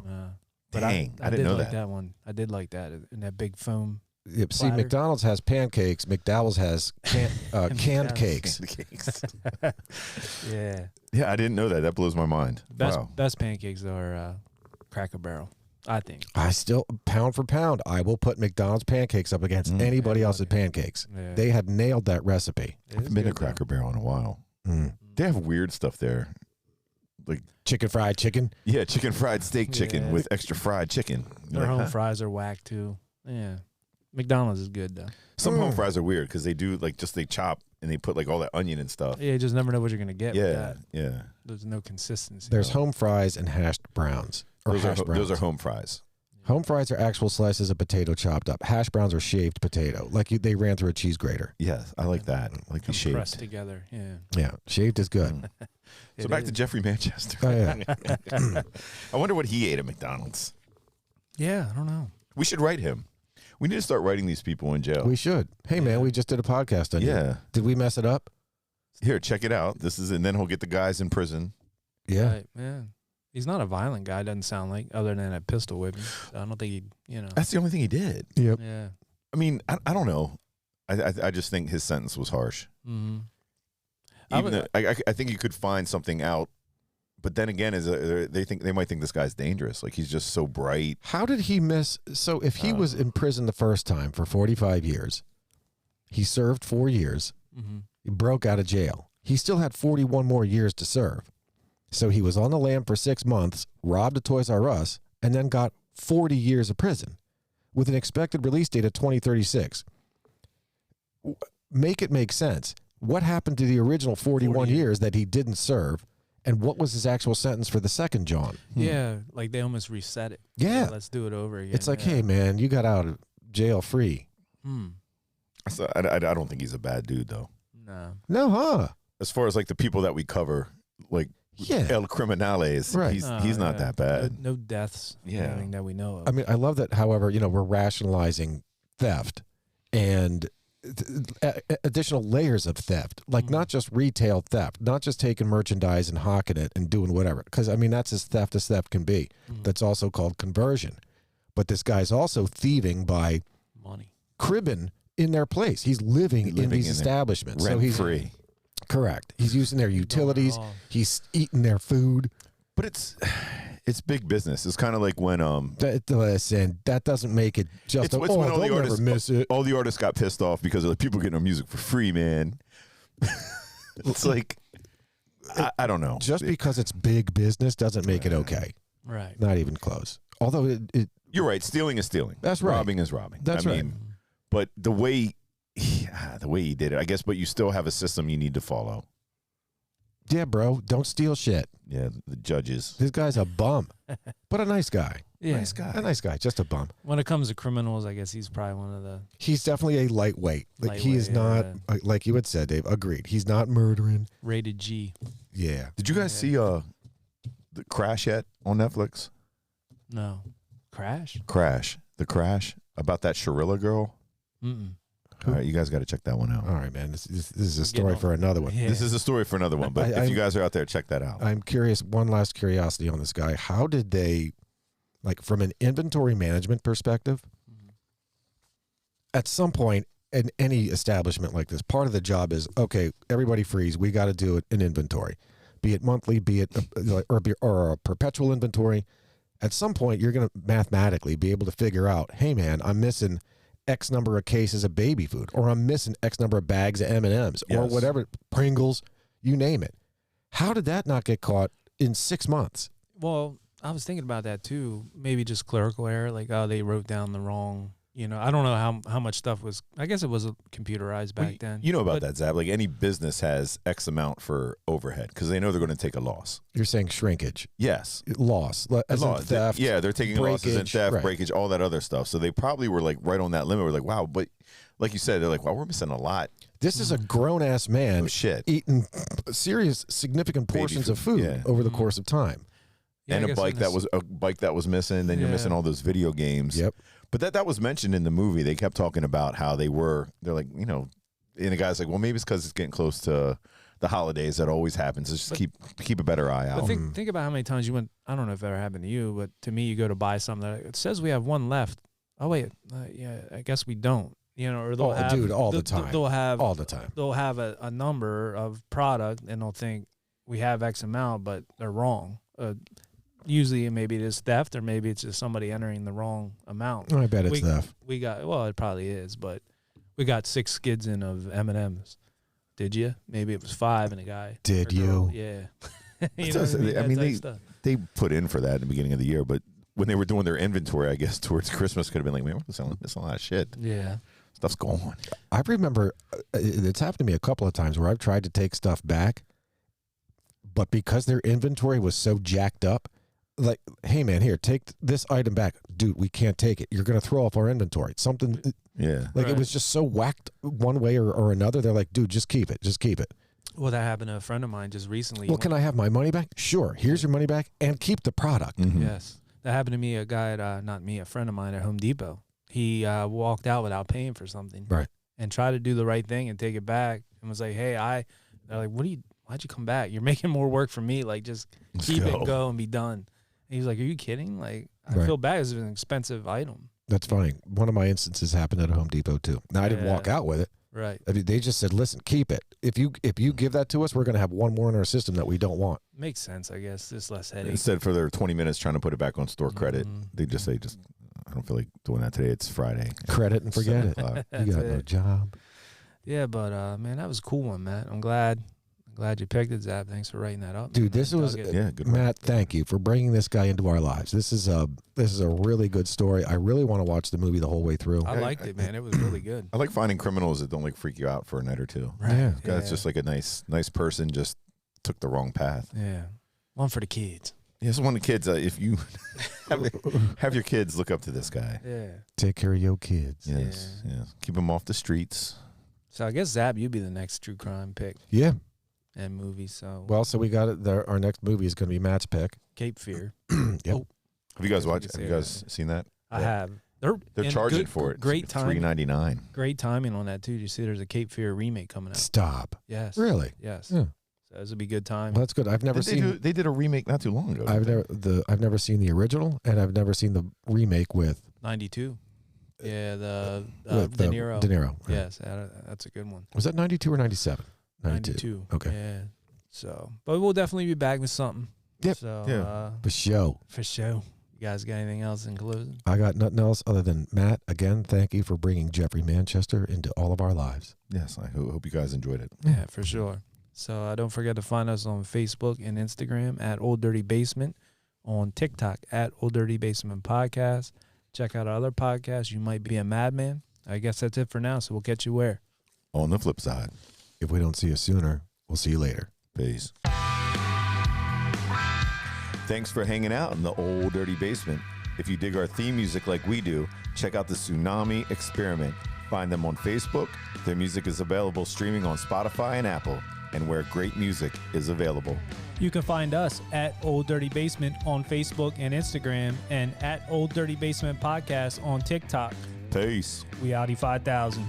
But Dang, I didn't did know like that. one. I did like that in that big foam. Yep. See, Platter. McDonald's has pancakes. McDowell's has canned cakes. Pancakes. Yeah. Yeah, I didn't know that. That blows my mind. Wow. Best pancakes are Cracker Barrel, I think. I still, pound for pound, I will put McDonald's pancakes up against anybody else's pancakes. Yeah. They have nailed that recipe. It I is haven't been to good, though. Cracker Barrel in a while. They have weird stuff there. Like Chicken fried chicken. yeah, chicken fried steak chicken Yeah. with extra fried chicken. You're Their like, home huh? fries are whack too. Yeah. McDonald's is good though. Some home fries are weird because they do like just they chop and they put like all that onion and stuff. Yeah, you just never know what you're gonna get with Yeah, that. yeah. There's no consistency. There's home fries and hashed browns. Or Those hash browns. those are home fries. Home fries are actual slices of potato chopped up. Hash browns are shaved potato, like they ran through a cheese grater. Yes, I like that. I like the compressed shaved. together. Yeah. Yeah, shaved is good. So It back is. to Jeffrey Manchester. Oh yeah. I wonder what he ate at McDonald's. Yeah, I don't know. We should write him. We need to start writing these people in jail. We should. Hey man, we just did a podcast on you. Yeah. Did we mess it up? Here, check it out. This is, and then he'll get the guys in prison. Yeah. Right, yeah. He's not a violent guy, doesn't sound like, other than a pistol whipping. So I don't think he, That's the only thing he did. Yep. Yeah. I mean, I don't know. I just think his sentence was harsh. Mm-hmm. I think you could find something out, but then again, they might think this guy's dangerous. Like he's just so bright. How did he miss? So if he was in prison the first time for 45 years, he served 4 years, Mm-hmm. he broke out of jail. He still had 41 more years to serve. So he was on the lam for 6 months, robbed a Toys R Us, and then got 40 years of prison with an expected release date of 2036. Make it make sense. What happened to the original 41 40 years that he didn't serve? And what was his actual sentence for the second John? Yeah, like they almost reset it. Yeah. Like, let's do it over again. It's like, hey, man, you got out of jail free. So I don't think he's a bad dude, though. No, huh? As far as like the people that we cover, like El Criminales, Right. he's not that bad. No deaths. Yeah. Anything that we know of. I mean, I love that, however, we're rationalizing theft and additional layers of theft, like not just retail theft, not just taking merchandise and hawking it and doing whatever. Because, I mean, that's as theft can be. That's also called conversion. But this guy's also thieving by money, cribbing in their place. He's living in these establishments. Rent so he's free. Correct. He's using their utilities. He's eating their food. But it's big business. It's kind of like when Listen, that doesn't make it just. it's when all the they'll artists never miss it. all the artists got pissed off because of the people getting their music for free, man. It's like I don't know. Just because it's big business doesn't make it okay. right? Not even close. Although You're right. Stealing is stealing. That's right. Robbing is robbing. That's right. But the way he did it, I guess. But you still have a system you need to follow. Yeah, bro, don't steal shit. Yeah, the judges. This guy's a bum, but a nice guy. Yeah. Nice guy. A nice guy, just a bum. When it comes to criminals, I guess he's probably one of the. He's definitely a lightweight. Like he is not, like you had said, Dave. Agreed. He's not murdering. Rated G. Yeah. Did you guys see the Crash yet on Netflix? No. Crash? Crash. The Crash about that Sharilla girl. All right, you guys got to check that one out. All right, man. This is a story for another one. Yeah. This is a story for another one. But if you guys are out there, check that out. I'm curious. One last curiosity on this guy. How did they, like, from an inventory management perspective, at some point in any establishment like this, part of the job is, okay, everybody freeze. We got to do an inventory, be it monthly, be it or a perpetual inventory. At some point, you're going to mathematically be able to figure out, hey, man, I'm missing X number of cases of baby food, or I'm missing X number of bags of M&Ms, or whatever, Pringles, you name it. How did that not get caught in 6 months? Well, I was thinking about that too. Maybe just clerical error, like, oh, they wrote down the wrong, I don't know how much stuff was, I guess it was computerized back then. You know about that, Zab. Like any business has X amount for overhead because they know they're going to take a loss. You're saying shrinkage. Yes. Loss. As in theft. Yeah, they're taking losses in theft, breakage, all that other stuff. So they probably were like right on that limit. We're like, wow. But like you said, they're like, wow, we're missing a lot. This is a grown-ass man eating serious, significant portions of food over the course of time. Yeah, and a bike that was missing. Then you're missing all those video games. Yep. But that was mentioned in the movie. They kept talking about how they're like, and the guy's like, well, maybe it's because it's getting close to the holidays. That always happens. Just keep a better eye out. But think about how many times you went, I don't know if it ever happened to you, but to me, you go to buy something that it says we have one left. Oh, wait, I guess we don't. Or they'll have, all the time. They'll have all the time. They'll have a number of product and they'll think we have X amount, but they're wrong. Usually maybe it is theft or maybe it's just somebody entering the wrong amount. I bet it's theft. It probably is, but we got 6 skids in of M&Ms. Did you? Maybe it was 5 and a guy. Did you? Yeah. They put in for that in the beginning of the year, but when they were doing their inventory, I guess towards Christmas could have been like, man, we're selling a lot of shit. Yeah. Stuff's going. I remember it's happened to me a couple of times where I've tried to take stuff back, but because their inventory was so jacked up, like, hey, man, here, take this item back. Dude, we can't take it. You're going to throw off our inventory. Something. Yeah. Like, it was just so whacked one way or another. They're like, dude, just keep it. Just keep it. Well, that happened to a friend of mine just recently. Well, can I have my money back? Sure. Here's your money back and keep the product. Mm-hmm. Yes. That happened to me, a guy at, not me, a friend of mine at Home Depot. He walked out without paying for something. Right. And tried to do the right thing and take it back and was like, hey, they're like, why'd you come back? You're making more work for me. Like, just keep it, go, and be done. And he was like, are you kidding? Like, I feel bad. It's an expensive item. That's funny. One of my instances happened at a Home Depot, too. Now, I didn't walk out with it. Right. I mean, they just said, listen, keep it. If you give that to us, we're going to have one more in our system that we don't want. Makes sense, I guess. Just less headache. Instead for their 20 minutes trying to put it back on store credit, they just say, I don't feel like doing that today. It's Friday. Credit and forget it. You got no job. Yeah, but, man, that was a cool one, Matt. I'm glad Glad you picked it, Zap. Thanks for writing that up. Dude, this was good Matt. Thank you for bringing this guy into our lives. This is a really good story. I really want to watch the movie the whole way through. I liked it, man. It was really good. I like finding criminals that don't like freak you out for a night or two. Right. Yeah. That's just like a nice person just took the wrong path. Yeah. One for the kids. Yes, one of the kids. If you have your kids look up to this guy. Yeah. Take care of your kids. Yes. Yeah. Keep them off the streets. So I guess Zap, you'd be the next true crime pick Yeah. and movie. So Well, so we got it. Our next movie is going to be Matt's pick. Cape Fear. Yep. Oh, Have you guys watched? Have you guys seen that? I have. They're charging for it. Great time. $3.99. Great timing on that too. Did you see there's a Cape Fear remake coming out? Stop. Yes. Really? Yes. Yeah. So this would be good time. Well, that's good. I've never seen. They did a remake not too long ago. I've never seen the original, and I've never seen the remake with 92. Yeah, the with De Niro. De Niro. Right. Yes, that's a good one. Was that 92 or 97? 92. Okay. Yeah. So, but we'll definitely be back with something. Yep. So, Yeah. For sure. for sure. You guys got anything else in closing? I got nothing else other than Matt. Again, thank you for bringing Jeffrey Manchester into all of our lives. Yes, I hope you guys enjoyed it. Yeah, for sure. So don't forget to find us on Facebook and Instagram at Old Dirty Basement, on TikTok at Old Dirty Basement Podcast. Check out our other podcasts. You Might Be a Madman. I guess that's it for now. So we'll catch you where? On the flip side, If we don't see you sooner, we'll see you later. peace. Thanks for hanging out in the Old Dirty Basement. If you dig our theme music like we do, check out the Tsunami Experiment. Find them on Facebook. Their music is available streaming on Spotify and Apple, and where great music is available. You can find us at Old Dirty Basement on Facebook and Instagram, and at Old Dirty Basement Podcast on TikTok. Peace. We Audi 5000.